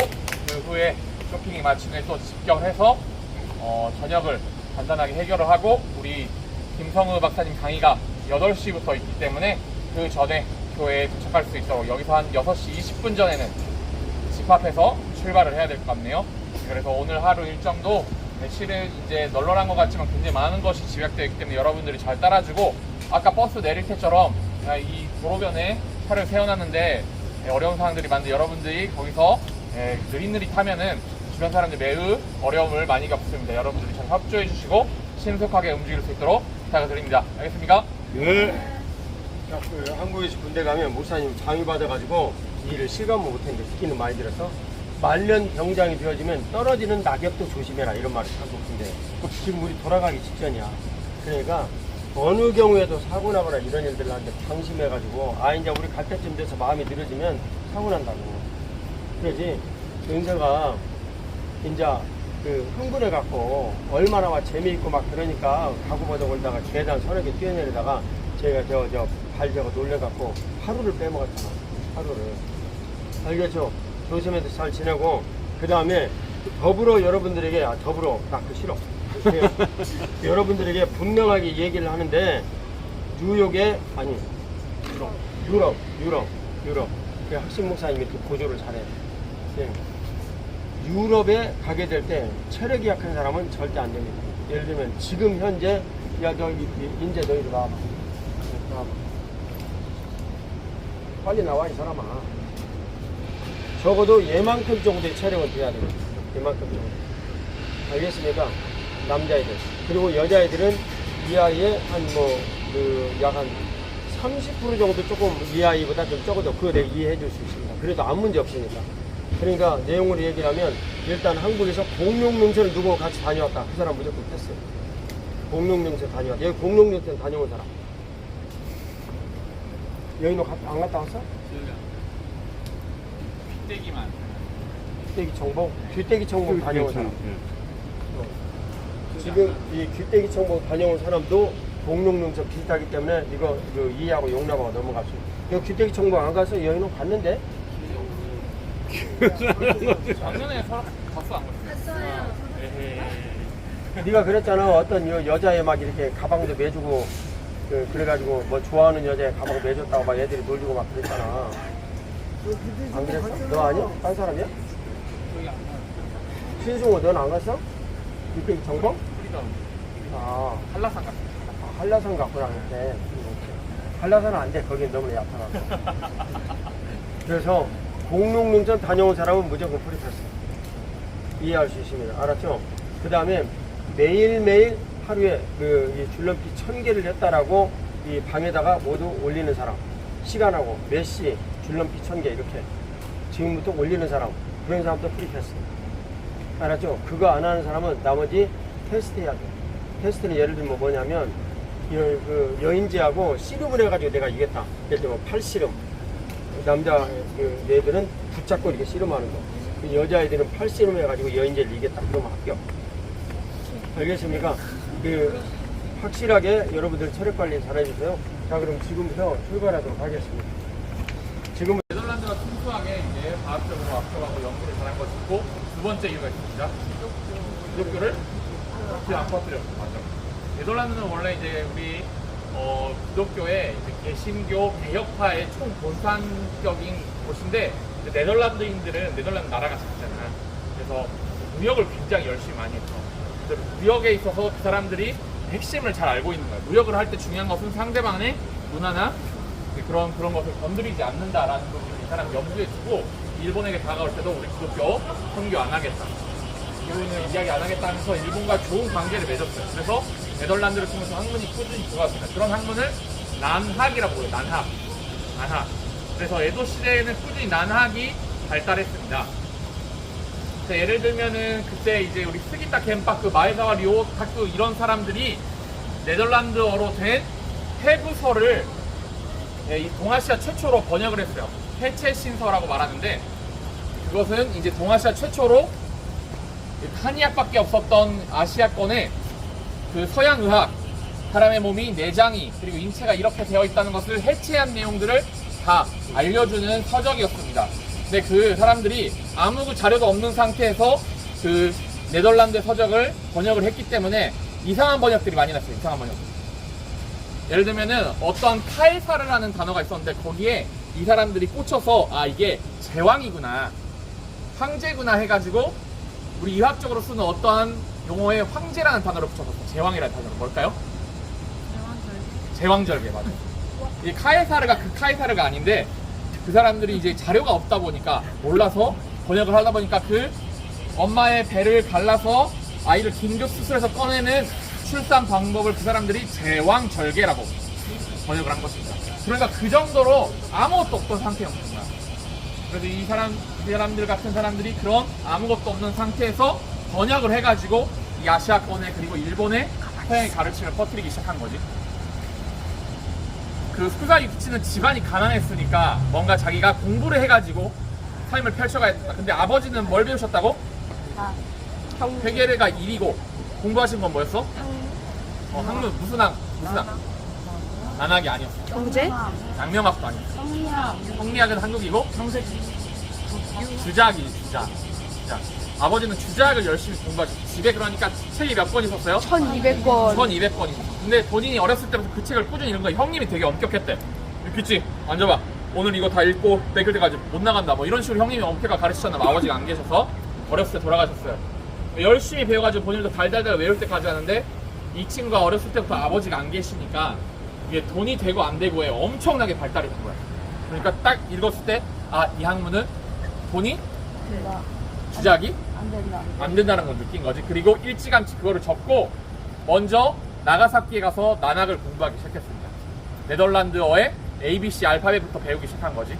그 후에 쇼핑이 마치면 또 집결해서 저녁을 간단하게 해결을 하고 우리 김성우 박사님 강의가 8시부터 있기 때문에 그 전에 교회에 도착할 수 있도록 여기서 한 6시 20분 전에는 집합해서 출발을 해야 될 것 같네요. 그래서 오늘 하루 일정도 실은 이제 널널한 것 같지만 굉장히 많은 것이 집약되어 있기 때문에 여러분들이 잘 따라주고 아까 버스 내릴 때처럼 이 도로변에 차를 세워놨는데 어려운 상황들이 많은데 여러분들이 거기서 느릿느릿하면은 주변 사람들 매우 어려움을 많이 겪습니다. 여러분들이 잘 협조해 주시고 신속하게 움직일 수 있도록 부탁을 드립니다. 알겠습니까? 네. 자, 한국에서 군대 가면 목사님 장위 받아가지고 이 일을 실감을 못했는데 듣기는 많이 들어서 말년 병장이 되어지면 떨어지는 낙엽도 조심해라 이런 말을 하고 군대. 지금 우리 돌아가기 직전이야. 그러니까 어느 경우에도 사고 나거나 이런 일들 나한테 방심해가지고 이제 우리 갈 때쯤 돼서 마음이 느려지면 사고 난다고. 그러지 은서가 이제 그 흥분해갖고 얼마나 막 재미있고 막 그러니까 가구바닥 올다가 계단 서너 개 뛰어내리다가 제가 저 발 저거 놀래갖고 하루를 빼먹었잖아. 하루를. 알겠죠? 조심해서 잘 지내고 그 다음에 더불어 여러분들에게 더불어 나 그 싫어. 여러분들에게 분명하게 얘기를 하는데 뉴욕에 아니 유럽 그 학생 목사님이 또 고조를 잘해. 예. 유럽에 가게 될 때 체력이 약한 사람은 절대 안 됩니다. 예를 들면 지금 현재 저기 인제 너희들 와봐. 빨리 나와 이 사람아. 적어도 얘만큼 정도의 체력은 돼야 됩니다. 얘만큼 정도. 알겠습니까? 남자애들. 그리고 여자애들은 이 아이의 약 한 30% 정도 조금 이 아이보다 좀 적어도 그거 내가 이해해 줄 수 있습니다. 그래도 아무 문제 없으니까. 그러니까 내용으로 얘기하면 일단 한국에서 공룡명소를 누구 같이 다녀왔다. 그 사람 무조건 패스. 공룡명소 다녀왔다. 여기 공룡명소 다녀온 사람. 여기 너 안 갔다 왔어? 빗대기만. 귀때기 청봉? 귀때기 청봉 다녀온 사람. 예. 지금 이 귀때기 청봉 다녀온 사람도 공룡명소 비슷하기 때문에 이거 이해하고 용납하고 넘어갈 수 있어요. 여기 귀때기 청봉 안 가서 여기는 갔는데? 작년에 봤어 안 봤어? 갔어요. 네가 그랬잖아. 어떤 여자애 막 이렇게 가방도 매주고 그래가지고 뭐 좋아하는 여자애 가방 매줬다고 막 애들이 놀리고 막 그랬잖아. 안 그랬어? 너 아니야? 딴 사람이야? 신승호 넌 안 갔어? 이때 정봉? 아 한라산 갔어. 한라산 갔구나 그때. 한라산은 안 돼. 거긴 너무 약하다고. 그래서 공룡능선 다녀온 사람은 무조건 프리패스. 이해할 수 있습니다. 알았죠? 그 다음에 매일매일 하루에 이 줄넘기 1000개를 했다라고 이 방에다가 모두 올리는 사람. 시간하고 몇 시 줄넘기 1000개 이렇게 지금부터 올리는 사람. 그런 사람도 프리패스. 알았죠? 그거 안 하는 사람은 나머지 테스트 해야 돼. 테스트는 예를 들면 뭐냐면 여인지하고 씨름을 해가지고 내가 이겼다. 예를 들면 팔씨름. 남자 애들은 붙잡고 이렇게 씨름하는 거. 여자애들은 팔씨름 해가지고 여인지를 이겼다. 그러면 합격. 알겠습니까? 확실하게 여러분들 체력 관리 잘 해주세요. 자, 그럼 지금부터 출발하도록 하겠습니다. 지금 네덜란드가 순수하게 이제 과학적으로 앞서가고 연구를 잘한 것 있고 두 번째 이유가 있습니다. 기독교를 그렇게 안 퍼뜨렸어. 맞아. 네덜란드는 원래 이제 우리 기독교의 이제 개신교 개혁파의 총본산적인 곳인데 네덜란드인들은 네덜란드 나라가 작잖아. 그래서 무역을 굉장히 열심히 많이 했어. 그래서 무역에 있어서 그 사람들이 핵심을 잘 알고 있는 거야. 무역을 할 때 중요한 것은 상대방의 문화나 그런 것을 건드리지 않는다라는 부분을 이 사람 염두에 두고 일본에게 다가올 때도 우리 기독교 선교 안 하겠다. 이유는 이야기 안 하겠다 하면서 일본과 좋은 관계를 맺었어요. 그래서 네덜란드를 통해서 학문이 꾸준히 들어왔습니다. 그런 학문을 난학이라고 불러요. 난학. 그래서 에도 시대에는 꾸준히 난학이 발달했습니다. 예를 들면은 그때 이제 우리 스기타 겐파크, 마에자와 리오타크 이런 사람들이 네덜란드어로 된 해부서를 이 동아시아 최초로 번역을 했어요. 해체신서라고 말하는데 그것은 이제 동아시아 최초로 한의학밖에 없었던 아시아권의 그 서양의학, 사람의 몸이 내장이 그리고 인체가 이렇게 되어 있다는 것을 해체한 내용들을 다 알려주는 서적이었습니다. 근데 그 사람들이 아무 자료도 없는 상태에서 그 네덜란드 서적을 번역을 했기 때문에 이상한 번역들이 많이 났어요. 이상한 번역. 예를 들면은 어떤 카에사르라는 단어가 있었는데 거기에 이 사람들이 꽂혀서 아 이게 제왕이구나, 황제구나 해가지고 우리 의학적으로 쓰는 어떠한 용어에 황제라는 단어를 붙여서 제왕이라는 단어는 뭘까요? 제왕절개 맞아요. 이 카에사르가 그 카에사르가 아닌데 그 사람들이 이제 자료가 없다 보니까 몰라서 번역을 하다 보니까 그 엄마의 배를 갈라서 아이를 긴급 수술해서 꺼내는 출산 방법을 그 사람들이 제왕절개라고 번역을 한 것입니다. 그러니까 그 정도로 아무것도 없던 상태였던 거야. 그래서 이 사람들 같은 사람들이 그런 아무것도 없는 상태에서 번역을 해가지고 이 아시아권에 그리고 일본에 서양의 가르침을 퍼뜨리기 시작한 거지. 그 스쿠다 유키치는 집안이 가난했으니까 뭔가 자기가 공부를 해가지고 삶을 펼쳐가야 됐다. 근데 아버지는 뭘 배우셨다고? 회계가 1이고 공부하신 건 뭐였어? 학문 무슨 학? 난학이 아니었어. 경제? 양명학도 아니었어. 성리학은 한국이고 주자학이 주자. 아버지는 주자학을 열심히 공부하셨어. 집에 그러니까 책이 몇 권 있었어요? 1200권. 1200권이. 근데 본인이 어렸을 때부터 그 책을 꾸준히 읽은 거야. 형님이 되게 엄격했대. 유키치 앉아봐. 오늘 이거 다 읽고 매길 때까지 못 나간다. 뭐 이런 식으로 형님이 엄격하게 가르치셨는데 아버지가 안 계셔서 어렸을 때 돌아가셨어요. 열심히 배워가지고 본인도 달달달 외울 때까지 하는데 이 친구가 어렸을 때부터 아버지가 안 계시니까 이게 돈이 되고 안 되고에 엄청나게 발달이 된 거야. 그러니까 딱 읽었을 때 아, 이 학문은 돈이 주작이 안 된다는 걸 느낀 거지. 그리고 일찌감치 그거를 접고 먼저 나가사키에 가서 난학을 공부하기 시작했습니다. 네덜란드어의 ABC 알파벳부터 배우기 시작한 거지.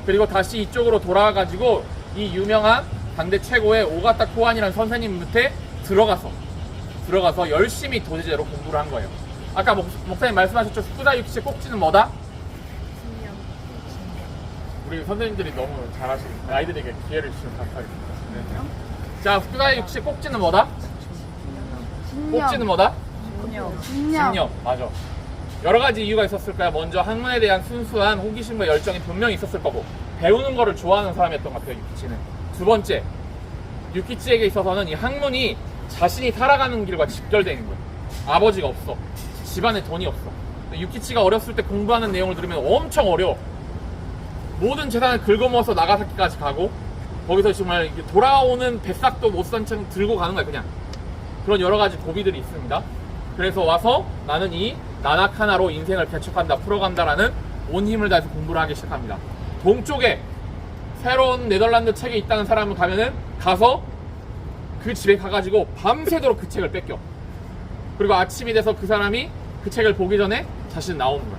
그리고 다시 이쪽으로 돌아와가지고 이 유명한 당대 최고의 오가타 코안이라는 선생님 밑에 들어가서 열심히 도제제로 공부를 한 거예요. 아까 목사님 말씀하셨죠? 후쿠다 유키치의 꼭지는 뭐다? 우리 선생님들이 너무 잘하시니까 아이들에게 기회를 주시면 감사하겠습니다. 네. 자, 후쿠다 유키치의 꼭지는 뭐다? 꼭지는 뭐다? 집념. 맞아. 여러 가지 이유가 있었을까요? 먼저 학문에 대한 순수한 호기심과 열정이 분명히 있었을 거고 배우는 거를 좋아하는 사람이었던 것 같아요, 유키치는. 두 번째, 유키치에게 있어서는 이 학문이 자신이 살아가는 길과 직결되어 있는 거예요. 아버지가 없어. 집안에 돈이 없어. 유키치가 어렸을 때 공부하는 내용을 들으면 엄청 어려워. 모든 재산을 긁어모아서 나가사키까지 가고 거기서 정말 돌아오는 뱃삭도 못 산 채 들고 가는 거야, 그냥. 그런 여러 가지 고비들이 있습니다. 그래서 와서 나는 이 난학 하나로 인생을 개척한다, 풀어간다라는 온 힘을 다해서 공부를 하기 시작합니다. 동쪽에 새로운 네덜란드 책이 있다는 사람은 가서 그 집에 가가지고 밤새도록 그 책을 뺏겨. 그리고 아침이 돼서 그 사람이 그 책을 보기 전에 자신은 나오는 거야.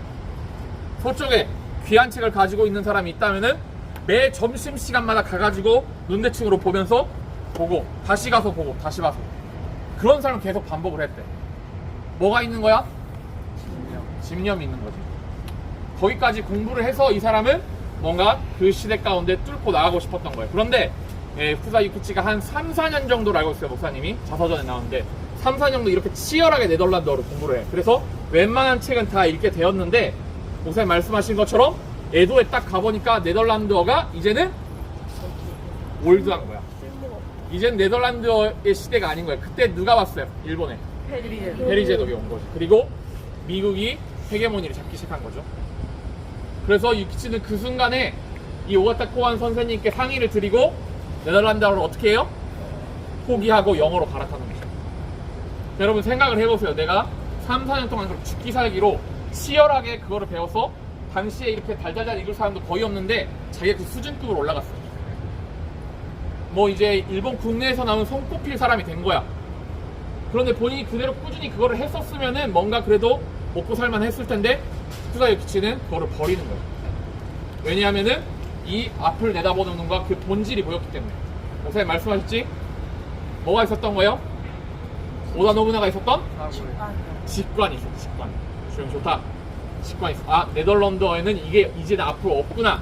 서쪽에 귀한 책을 가지고 있는 사람이 있다면은 매 점심시간마다 가가지고 눈대충으로 보면서 보고 다시 가서 보고 다시 봐서 그런 사람은 계속 반복을 했대. 뭐가 있는 거야? 집념이 있는 거지. 거기까지 공부를 해서 이 사람은 뭔가 그 시대 가운데 뚫고 나가고 싶었던 거예요. 그런데 후쿠다 유키치가 한 3, 4년 정도를 알고 있어요. 목사님이 자서전에 나오는데 3, 4년 정도 이렇게 치열하게 네덜란드어를 공부를 해. 그래서 웬만한 책은 다 읽게 되었는데 목사님 말씀하신 것처럼 에도에 딱 가보니까 네덜란드어가 이제는 올드한 거야. 이제는 네덜란드어의 시대가 아닌 거야. 그때 누가 왔어요? 일본에 페리 제독이 온 거죠. 그리고 미국이 헤게모니를 잡기 시작한 거죠. 그래서 유키치는 그 순간에 이 오가타 코안 선생님께 상의를 드리고 네덜란드어를 어떻게 해요? 포기하고 영어로 갈아타는 거죠. 여러분 생각을 해보세요. 내가 3, 4년 동안 그렇게 죽기 살기로 치열하게 그거를 배워서 당시에 이렇게 달달달 읽을 사람도 거의 없는데 자기가 그 수준급으로 올라갔어요. 뭐 이제 일본 국내에서 나온 손꼽힐 사람이 된 거야. 그런데 본인이 그대로 꾸준히 그거를 했었으면은 뭔가 그래도 먹고 살만 했을 텐데 후쿠다 유키치는 그거를 버리는 거예요. 왜냐하면은 이 앞을 내다보는 눈과 그 본질이 보였기 때문에. 목사님 말씀하셨지? 뭐가 있었던 거예요? 오다 노부나가 있었던? 직관이 있어. 직관. 주영 좋다. 직관이 있어. 아, 네덜란드어에는 이게 이제는 앞으로 없구나.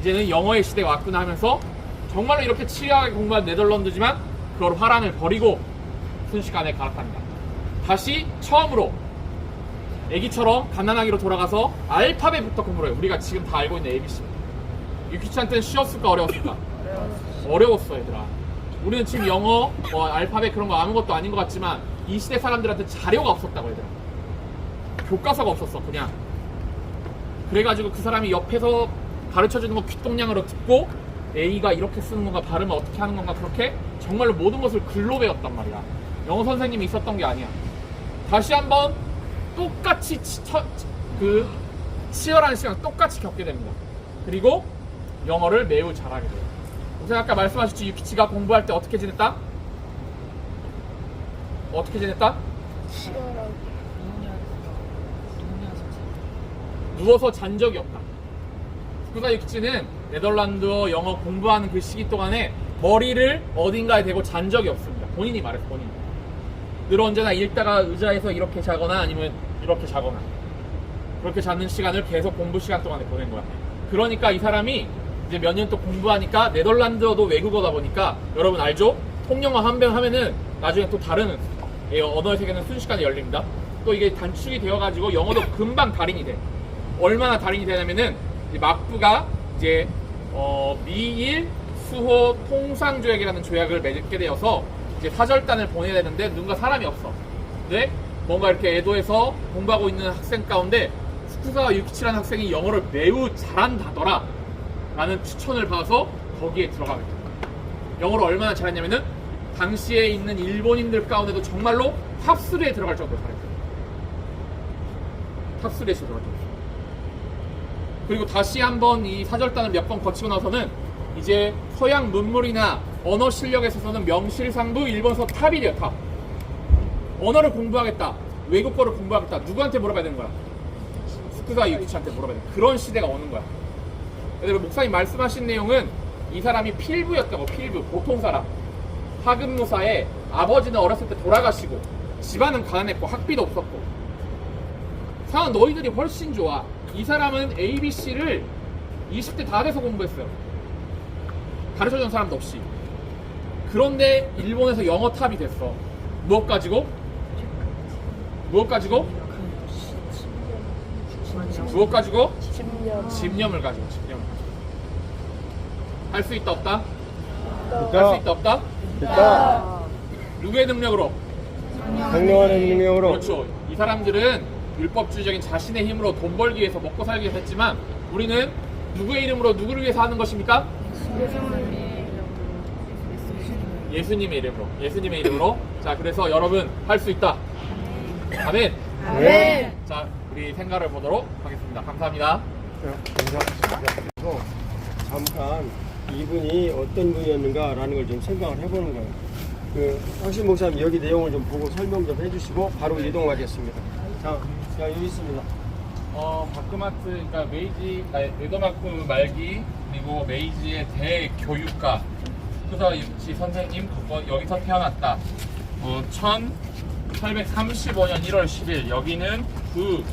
이제는 영어의 시대가 왔구나 하면서 정말로 이렇게 치열하게 공부한 네덜란드지만 그걸 화란을 버리고 순식간에 갈아탑니다. 다시 처음으로 애기처럼 가난하기로 돌아가서 알파벳부터 공부를 해요. 우리가 지금 다 알고 있는 ABC. 유키치한테는 쉬웠을까 어려웠을까? 어려웠어 얘들아. 우리는 지금 영어, 알파벳 그런 거 아무것도 아닌 것 같지만 이 시대 사람들한테 자료가 없었다고 얘들아. 교과서가 없었어 그냥. 그래가지고 그 사람이 옆에서 가르쳐주는 거 귓동냥으로 듣고 A가 이렇게 쓰는 건가 발음을 어떻게 하는 건가 그렇게 정말로 모든 것을 글로 배웠단 말이야. 영어 선생님이 있었던 게 아니야. 다시 한번 똑같이 치열한 시간 똑같이 겪게 됩니다. 그리고 영어를 매우 잘하게 돼요. 제가 아까 말씀하셨죠. 유키치가 공부할 때 어떻게 지냈다? 어떻게 지냈다? 누워서 잔 적이 없다. 후쿠다 유키치는 네덜란드어 영어 공부하는 그 시기 동안에 머리를 어딘가에 대고 잔 적이 없습니다. 본인이 말해서 본인이. 늘 언제나 읽다가 의자에서 이렇게 자거나 아니면 이렇게 자거나 그렇게 자는 시간을 계속 공부 시간 동안에 보낸 거야. 그러니까 이 사람이 이제 몇 년 또 공부하니까 네덜란드어도 외국어다 보니까 여러분 알죠? 통영어 한 번 하면은 나중에 또 다른 언어의 세계는 순식간에 열립니다. 또 이게 단축이 되어가지고 영어도 금방 달인이 돼. 얼마나 달인이 되냐면은 막부가 이제 미일 수호 통상조약이라는 조약을 맺게 되어서 이제 사절단을 보내야 되는데 누군가 사람이 없어. 근데 뭔가 이렇게 에도에서 공부하고 있는 학생 가운데 후쿠사와 유키치라는 학생이 영어를 매우 잘한다더라 라는 추천을 받아서 거기에 들어가게 됩니다. 영어를 얼마나 잘했냐면은 당시에 있는 일본인들 가운데도 정말로 탑3에 들어갈 정도로 잘했어요. 탑3에 들어갈 정도로. 그리고 다시 한번 이 사절단을 몇 번 거치고 나서는 이제 서양 문물이나 언어 실력에 있어서는 명실상부 일본서 탑이 돼요. 탑. 언어를 공부하겠다, 외국어를 공부하겠다, 누구한테 물어봐야 되는 거야? 후쿠사와 유키치한테 물어봐야 돼. 그런 시대가 오는 거야. 그래서 목사님 말씀하신 내용은 이 사람이 필부였다고. 필부, 보통 사람. 하급무사에 아버지는 어렸을 때 돌아가시고 집안은 가난했고 학비도 없었고 상은 너희들이 훨씬 좋아. 이 사람은 ABC를 20대 다 돼서 공부했어요. 가르쳐준 사람도 없이. 그런데 일본에서 영어 탑이 됐어. 무엇 가지고? 무엇 가지고? 무엇 가지고? 집념을 가지고. 집념을 가지고. 할 수 있다 없다? 할 수 있다 없다? 됐다. 누구의 능력으로? 강력한 능력으로. 그렇죠. 이 사람들은 율법주의적인 자신의 힘으로 돈 벌기 위해서 먹고 살기 위해서 했지만 우리는 누구의 이름으로 누구를 위해서 하는 것입니까? 예수님의 이름으로. 예수님의 이름으로. 자, 그래서 여러분 할 수 있다. 아멘. 네. 자, 우리 생각을 보도록 하겠습니다. 감사합니다. 잠깐 이분이 어떤 분이었는가라는 걸 좀 생각을 해보는 거예요. 황신 목사님 여기 내용을 좀 보고 설명 좀 해주시고 바로 이동하겠습니다. 자, 여기 있습니다. 바크마트, 그러니까 메이지, 에도마크 말기 그리고 메이지의 대교육가 후쿠사와 유키치 선생님 여기서 태어났다. 1835년 1월 10일 여기는 그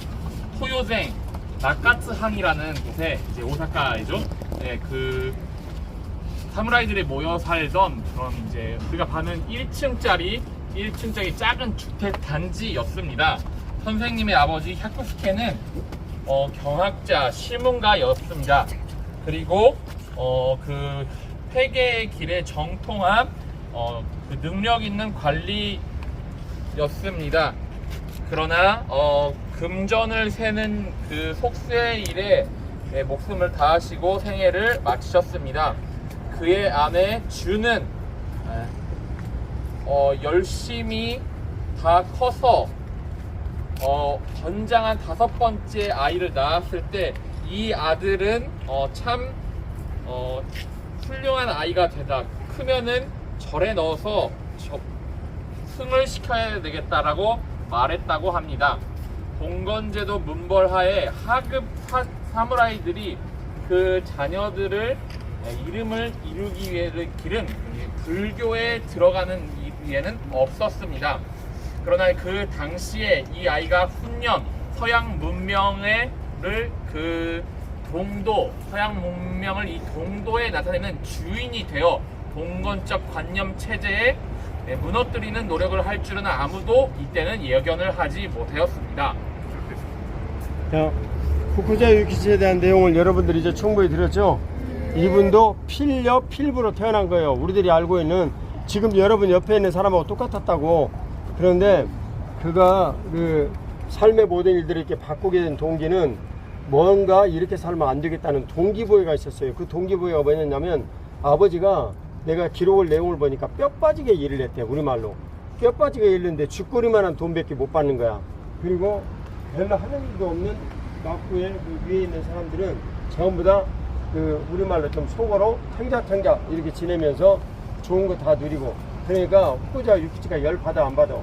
토요쟁 나카츠항이라는 곳에 이제 오사카이죠. 네, 그 사무라이들이 모여 살던 그런 이제 우리가 봐는 1층짜리 작은 주택 단지였습니다. 선생님의 아버지 샤쿠스케는 경학자, 시문가였습니다. 그리고 그 회계의 길에 정통한 그 능력 있는 관리였습니다. 그러나 금전을 세는 그 속세 일에 목숨을 다하시고 생애를 마치셨습니다. 그의 아내 주는 열심히 다 커서 건장한 5번째 아이를 낳았을 때 이 아들은 참 훌륭한 아이가 되다. 크면은 절에 넣어서 승을 시켜야 되겠다라고 말했다고 합니다. 봉건제도 문벌하에 하급 사무라이들이 그 자녀들을 이름을 이루기 위해의 길은 불교에 들어가는 이해는 없었습니다. 그러나 그 당시에 이 아이가 훈련 서양 문명을 그 동도, 서양 문명을 이 동도에 나타내는 주인이 되어 봉건적 관념 체제에 무너뜨리는 노력을 할 줄은 아무도 이때는 예견을 하지 못하였습니다. 자, 후쿠자 유키치에 대한 내용을 여러분들이 이제 충분히 들었죠? 이분도 필부로 태어난 거예요. 우리들이 알고 있는 지금 여러분 옆에 있는 사람하고 똑같았다고. 그런데 그가 그 삶의 모든 일들을 이렇게 바꾸게 된 동기는 뭔가 이렇게 살면 안 되겠다는 동기부여가 있었어요. 그 동기부여가 뭐였냐면 아버지가 내가 기록을 내용을 보니까 뼈 빠지게 일을 했대. 우리말로 뼈 빠지게 일했는데 쥐꼬리만한 돈밖에 못 받는 거야. 그리고 별로 하는 일도 없는 막부의 그 위에 있는 사람들은 전부 다 그 우리말로 좀 속어로 탱자탱자 이렇게 지내면서 좋은 거 다 누리고. 그러니까 후쿠자 유키치가 열 받아 안 받아?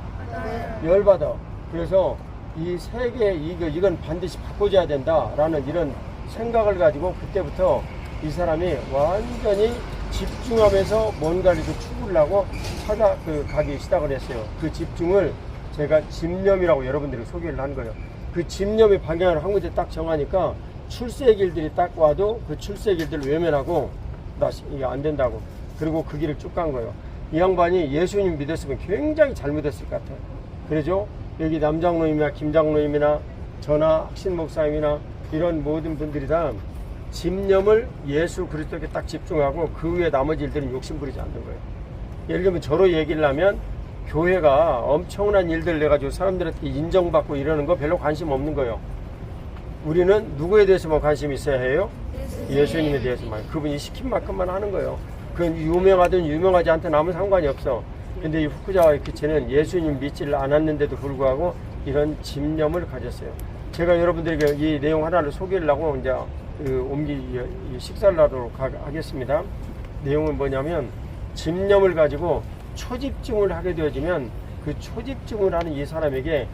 열 받아. 그래서 이 세계 이건 반드시 바꿔줘야 된다라는 이런 생각을 가지고 그때부터 이 사람이 완전히 집중하면서 뭔가를 추구를 하고 가기 시작을 했어요. 그 집중을 제가 집념이라고 여러분들이 소개를 한 거예요. 그 집념의 방향을 한 군데 딱 정하니까 출세의 길들이 딱 와도 그 출세의 길들을 외면하고 나 이게 안 된다고. 그리고 그 길을 쭉 간 거예요. 이 양반이 예수님 믿었으면 굉장히 잘못했을 것 같아요. 그러죠? 여기 남장로님이나 김장로님이나 저나 학신 목사님이나 이런 모든 분들이 다 집념을 예수 그리스도께 딱 집중하고 그 후에 나머지 일들은 욕심 부리지 않는 거예요. 예를 들면 저로 얘기를 하면 교회가 엄청난 일들을 내가지고 사람들한테 인정받고 이러는 거 별로 관심 없는 거예요. 우리는 누구에 대해서만 관심 있어야 해요? 예수님에 대해서만. 그분이 시킨 만큼만 하는 거예요. 그건 유명하든 유명하지 않든 아무 상관이 없어. 근데 이 후쿠자와 유키치는 예수님 믿지를 않았는데도 불구하고 이런 집념을 가졌어요. 제가 여러분들에게 이 내용 하나를 소개를 하고 이제 식사를 하도록 하겠습니다. 내용은 뭐냐면 집념을 가지고 초집중을 하게 되어지면 그 초집중을 하는 이 사람에게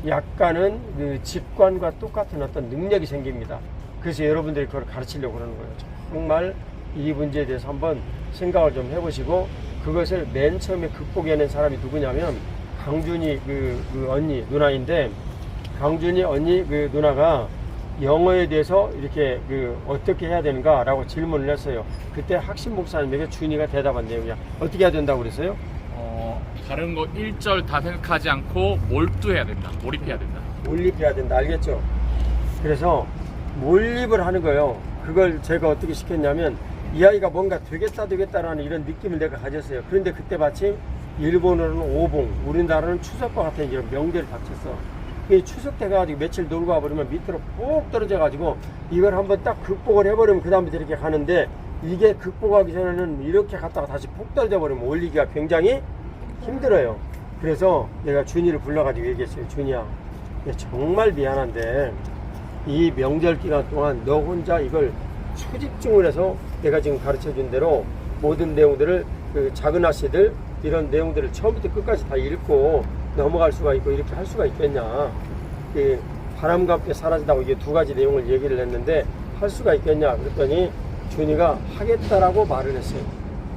약간은 그 직관과 똑같은 어떤 능력이 생깁니다. 그래서 여러분들이 그걸 가르치려고 그러는 거예요. 정말 이 문제에 대해서 한번 생각을 좀 해보시고 그것을 맨 처음에 극복해낸 사람이 누구냐면 강준이 그 언니 누나인데 강준이 언니 그 누나가 영어에 대해서 이렇게 어떻게 해야 되는가라고 질문을 했어요. 그때 학신 목사님에게 준이가 대답한 내용이야. 어떻게 해야 된다고 그랬어요? 다른 거 1절 다 생각하지 않고 몰두해야 된다. 몰입해야 된다. 몰입해야 된다. 알겠죠? 그래서 몰입을 하는 거예요. 그걸 제가 어떻게 시켰냐면 이 아이가 뭔가 되겠다라는 이런 느낌을 내가 가졌어요. 그런데 그때 마침 일본어로는 오봉, 우리나라는 추석과 같은 이런 명절을 닥쳤어. 추석 돼가지고 며칠 놀고 와버리면 밑으로 꼭 떨어져가지고 이걸 한번 딱 극복을 해버리면 그 다음부터 이렇게 가는데 이게 극복하기 전에는 이렇게 갔다가 다시 푹 떨어져 버리면 올리기가 굉장히 힘들어요. 그래서 내가 준이를 불러가지고 얘기했어요. 준이야, 정말 미안한데 이 명절 기간 동안 너 혼자 이걸 초집중을 해서 내가 지금 가르쳐준 대로 모든 내용들을 그 작은 아씨들 이런 내용들을 처음부터 끝까지 다 읽고 넘어갈 수가 있고 이렇게 할 수가 있겠냐. 그 바람과 함께 사라진다고 이게 두 가지 내용을 얘기를 했는데 할 수가 있겠냐 그랬더니 준이가 하겠다라고 말을 했어요.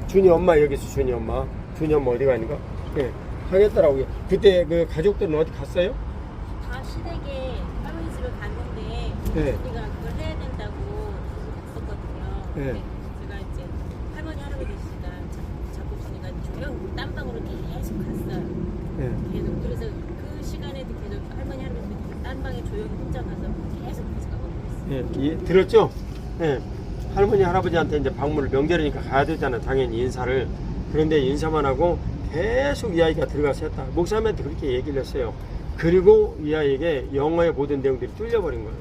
준이 엄마 여기 있어. 준이 엄마 어디가 있는가? 네, 하겠다라고. 그때 그 가족들은 어디 갔어요? 다 시댁에 할머니 집에 갔는데 네. 언니가 그걸 해야 된다고 갔었거든요. 네. 근데 제가 이제 할머니 할아버지 계시니까 자꾸 준이가 조용 딴방으로 계속 갔어요. 네. 계속. 그래서 그 시간에도 계속 할머니 할아버지 딴방에 조용히 혼자 가서 계속 작업을 했어요. 네, 들었죠? 네. 할머니 할아버지한테 이제 방문을 명절이니까 가야 되잖아. 당연히 인사를. 그런데 인사만 하고 계속 이 아이가 들어가서 했다. 목사님한테 그렇게 얘기를 했어요. 그리고 이 아이에게 영어의 모든 내용들이 뚫려버린 거예요.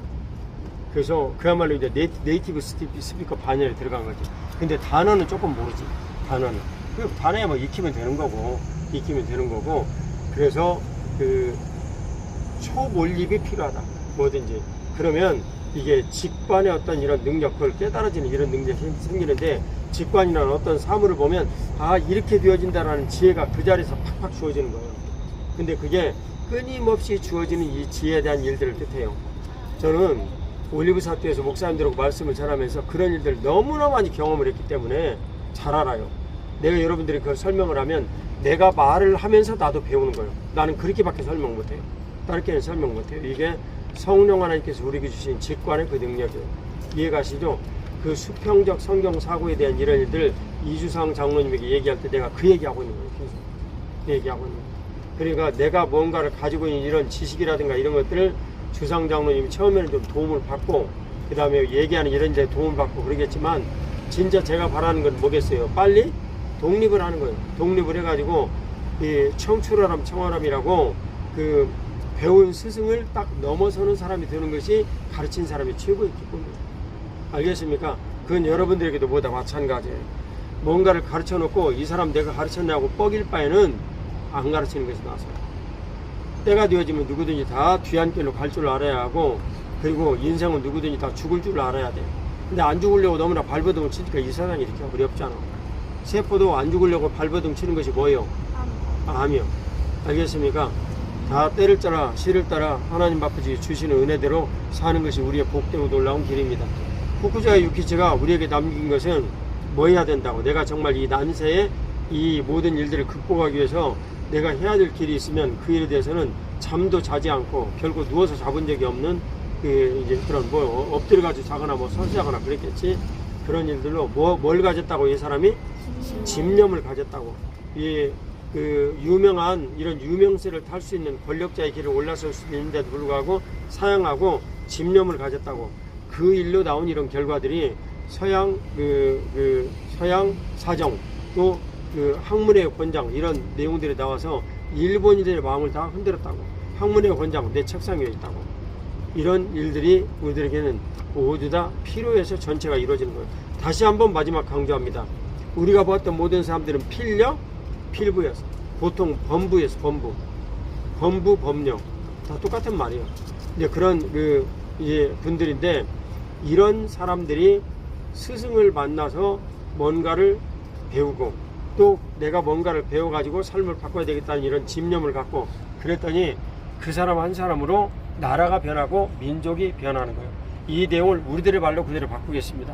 그래서 그야말로 이제 네이티브 스피커 반열에 들어간 거지. 근데 단어는 조금 모르지. 단어는. 그 단어에 뭐 익히면 되는 거고. 그래서 그 초몰입이 필요하다. 뭐든지. 그러면 이게 직관의 어떤 이런 능력, 그걸 깨달아지는 이런 능력이 생기는데 직관이라는 어떤 사물을 보면 아 이렇게 되어진다라는 지혜가 그 자리에서 팍팍 주어지는 거예요. 근데 그게 끊임없이 주어지는 이 지혜에 대한 일들을 뜻해요. 저는 올리브 사투에서 목사님들하고 말씀을 전하면서 그런 일들을 너무나 많이 경험을 했기 때문에 잘 알아요. 내가 여러분들이 그걸 설명을 하면 내가 말을 하면서 나도 배우는 거예요. 나는 그렇게밖에 설명 못해요. 다르게는 설명 못해요. 이게 성령 하나님께서 우리에게 주신 직관의 그 능력이에요. 이해가시죠? 그 수평적 성경 사고에 대한 이런 일들 이주상 장로님에게 얘기할 때 내가 그 얘기하고 있는 거예요. 계속 얘기하고 있는 거예요. 그러니까 내가 뭔가를 가지고 있는 이런 지식이라든가 이런 것들을 주상 장로님이 처음에는 좀 도움을 받고 그 다음에 얘기하는 이런 데 도움을 받고 그러겠지만 진짜 제가 바라는 건 뭐겠어요? 빨리 독립을 하는 거예요. 독립을 해가지고 이 청출하람 청하람이라고 그 배운 스승을 딱 넘어서는 사람이 되는 것이 가르친 사람의 최고의 기쁨이에요. 알겠습니까? 그건 여러분들에게도 모두 마찬가지예요. 뭔가를 가르쳐 놓고 이 사람 내가 가르쳤냐고 뻐길 바에는 안 가르치는 것이 나아요. 때가 되어지면 누구든지 다 뒤안길로 갈 줄 알아야 하고 그리고 인생은 누구든지 다 죽을 줄 알아야 돼. 근데 안 죽으려고 너무나 발버둥을 치니까 이 세상이 이렇게 어렵잖아. 세포도 안 죽으려고 발버둥 치는 것이 뭐예요? 암이요. 알겠습니까? 다 때를 따라 시를 따라 하나님 아버지 주시는 은혜대로 사는 것이 우리의 복되고 놀라운 길입니다. 후쿠자와 유키치가 우리에게 남긴 것은 뭐 해야 된다고, 내가 정말 이 난세에 이 모든 일들을 극복하기 위해서 내가 해야 될 길이 있으면 그 일에 대해서는 잠도 자지 않고 결국 누워서 잡은 적이 없는 그 이제 그런 뭐 엎드려 가지고 자거나 뭐 서서 자거나 그랬겠지. 그런 일들로 뭘 가졌다고 이 사람이? 집념을 가졌다고. 유명한 이런 유명세를 탈 수 있는 권력자의 길을 올라설 수 있는데도 불구하고 사양하고 집념을 가졌다고. 그 일로 나온 이런 결과들이 서양 서양 사정 또 학문의 권장 이런 내용들이 나와서 일본인들의 마음을 다 흔들었다고. 학문의 권장 내 책상 위에 있다고. 이런 일들이 우리들에게는 모두 다 필요해서 전체가 이루어지는 거예요. 다시 한번 마지막 강조합니다. 우리가 보았던 모든 사람들은 필력, 필부였어. 보통 범부였어. 범부, 법령 다 똑같은 말이에요. 이제 그런 이제 분들인데 이런 사람들이 스승을 만나서 뭔가를 배우고 또 내가 뭔가를 배워가지고 삶을 바꿔야 되겠다는 이런 집념을 갖고 그랬더니 그 사람 한 사람으로 나라가 변하고 민족이 변하는 거예요. 이 내용을 우리들의 말로 그대로 바꾸겠습니다.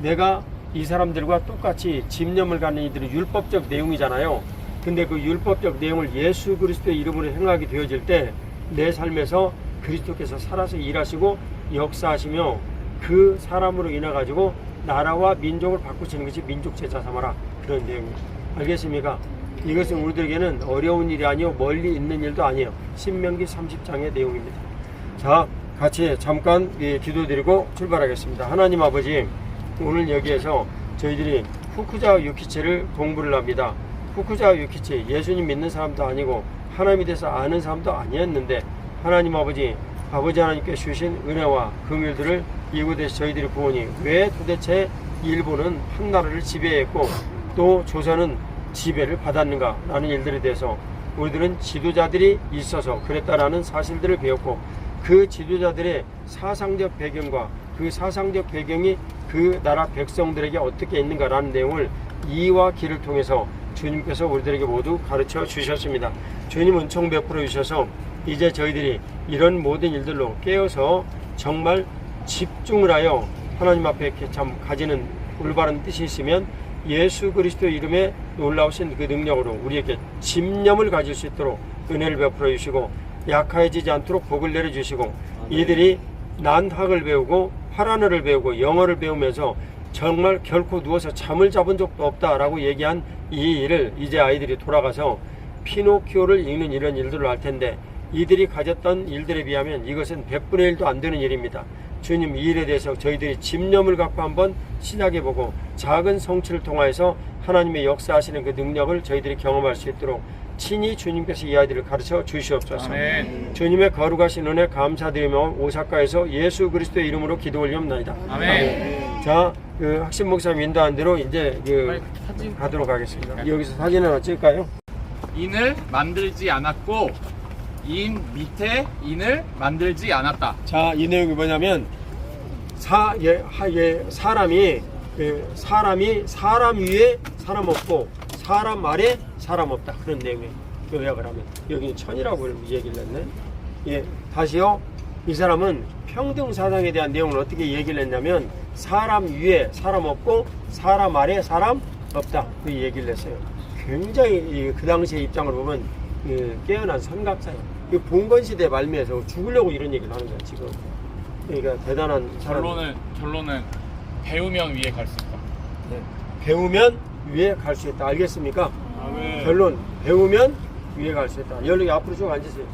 내가 이 사람들과 똑같이 집념을 갖는 이들은 율법적 내용이잖아요. 근데 그 율법적 내용을 예수 그리스도의 이름으로 행하게 되어질 때 내 삶에서 그리스도께서 살아서 일하시고 역사하시며 그 사람으로 인해 가지고 나라와 민족을 바꾸시는 것이 민족제자 삼아라. 그런 내용입니다. 알겠습니까? 이것은 우리들에게는 어려운 일이 아니요 멀리 있는 일도 아니에요. 신명기 30장의 내용입니다. 자, 같이 잠깐 기도드리고 출발하겠습니다. 하나님 아버지, 오늘 여기에서 저희들이 후쿠자 유키치를 공부를 합니다. 후쿠자 유키치, 예수님 믿는 사람도 아니고 하나님에 대해서 아는 사람도 아니었는데 하나님 아버지 하나님께 주신 은혜와 긍휼들을 이곳에서 저희들이 보니 왜 도대체 일본은 한 나라를 지배했고 또 조선은 지배를 받았는가 라는 일들에 대해서 우리들은 지도자들이 있어서 그랬다라는 사실들을 배웠고 그 지도자들의 사상적 배경과 그 사상적 배경이 그 나라 백성들에게 어떻게 있는가라는 내용을 이와 기를 통해서 주님께서 우리들에게 모두 가르쳐 주셨습니다. 주님 은총 베풀어 주셔서 이제 저희들이 이런 모든 일들로 깨어서 정말 집중을 하여 하나님 앞에 이렇게 참 가지는 올바른 뜻이 있으면 예수 그리스도 이름에 놀라우신 그 능력으로 우리에게 집념을 가질 수 있도록 은혜를 베풀어 주시고 약해지지 않도록 복을 내려주시고 이들이 난학을 배우고 파라너를 배우고 영어를 배우면서 정말 결코 누워서 잠을 잡은 적도 없다라고 얘기한 이 일을 이제 아이들이 돌아가서 피노키오를 읽는 이런 일들을 할 텐데 이들이 가졌던 일들에 비하면 이것은 100분의 1도 안 되는 일입니다. 주님, 이 일에 대해서 저희들이 집념을 갖고 한번 시작해보고 작은 성취를 통하여서 하나님의 역사하시는 그 능력을 저희들이 경험할 수 있도록 친히 주님께서 이 아이들을 가르쳐 주시옵소서. 아멘. 주님의 거룩하신 은혜 감사드리며 오사카에서 예수 그리스도의 이름으로 기도 올리옵나이다. 아멘. 자, 학신 목사님 인도한 대로 이제 가도록 하겠습니다. 여기서 사진 하나 찍을까요? 인을 만들지 않았고 인 밑에 인을 만들지 않았다. 자, 이 내용이 뭐냐면 사람이 사람 위에 사람 없고 사람 아래 사람 없다. 그런 내용이에요. 요약을 하면 여기는 천이라고 얘기를 했네. 예, 다시요. 이 사람은 평등 사상에 대한 내용을 어떻게 얘기를 했냐면 사람 위에 사람 없고 사람 아래 사람 없다. 그 얘기를 했어요. 굉장히 그 당시의 입장을 보면 깨어난 선각사예요. 봉건시대 말미에서 죽으려고 이런 얘기를 하는 거야 지금. 그러니까 대단한 사람. 결론은 배우면 위에 갈 수 있다. 네. 배우면 위에 갈 수 있다. 알겠습니까? 아멘. 결론 배우면 위에 갈 수 있다. 여기 앞으로 쭉 앉으세요.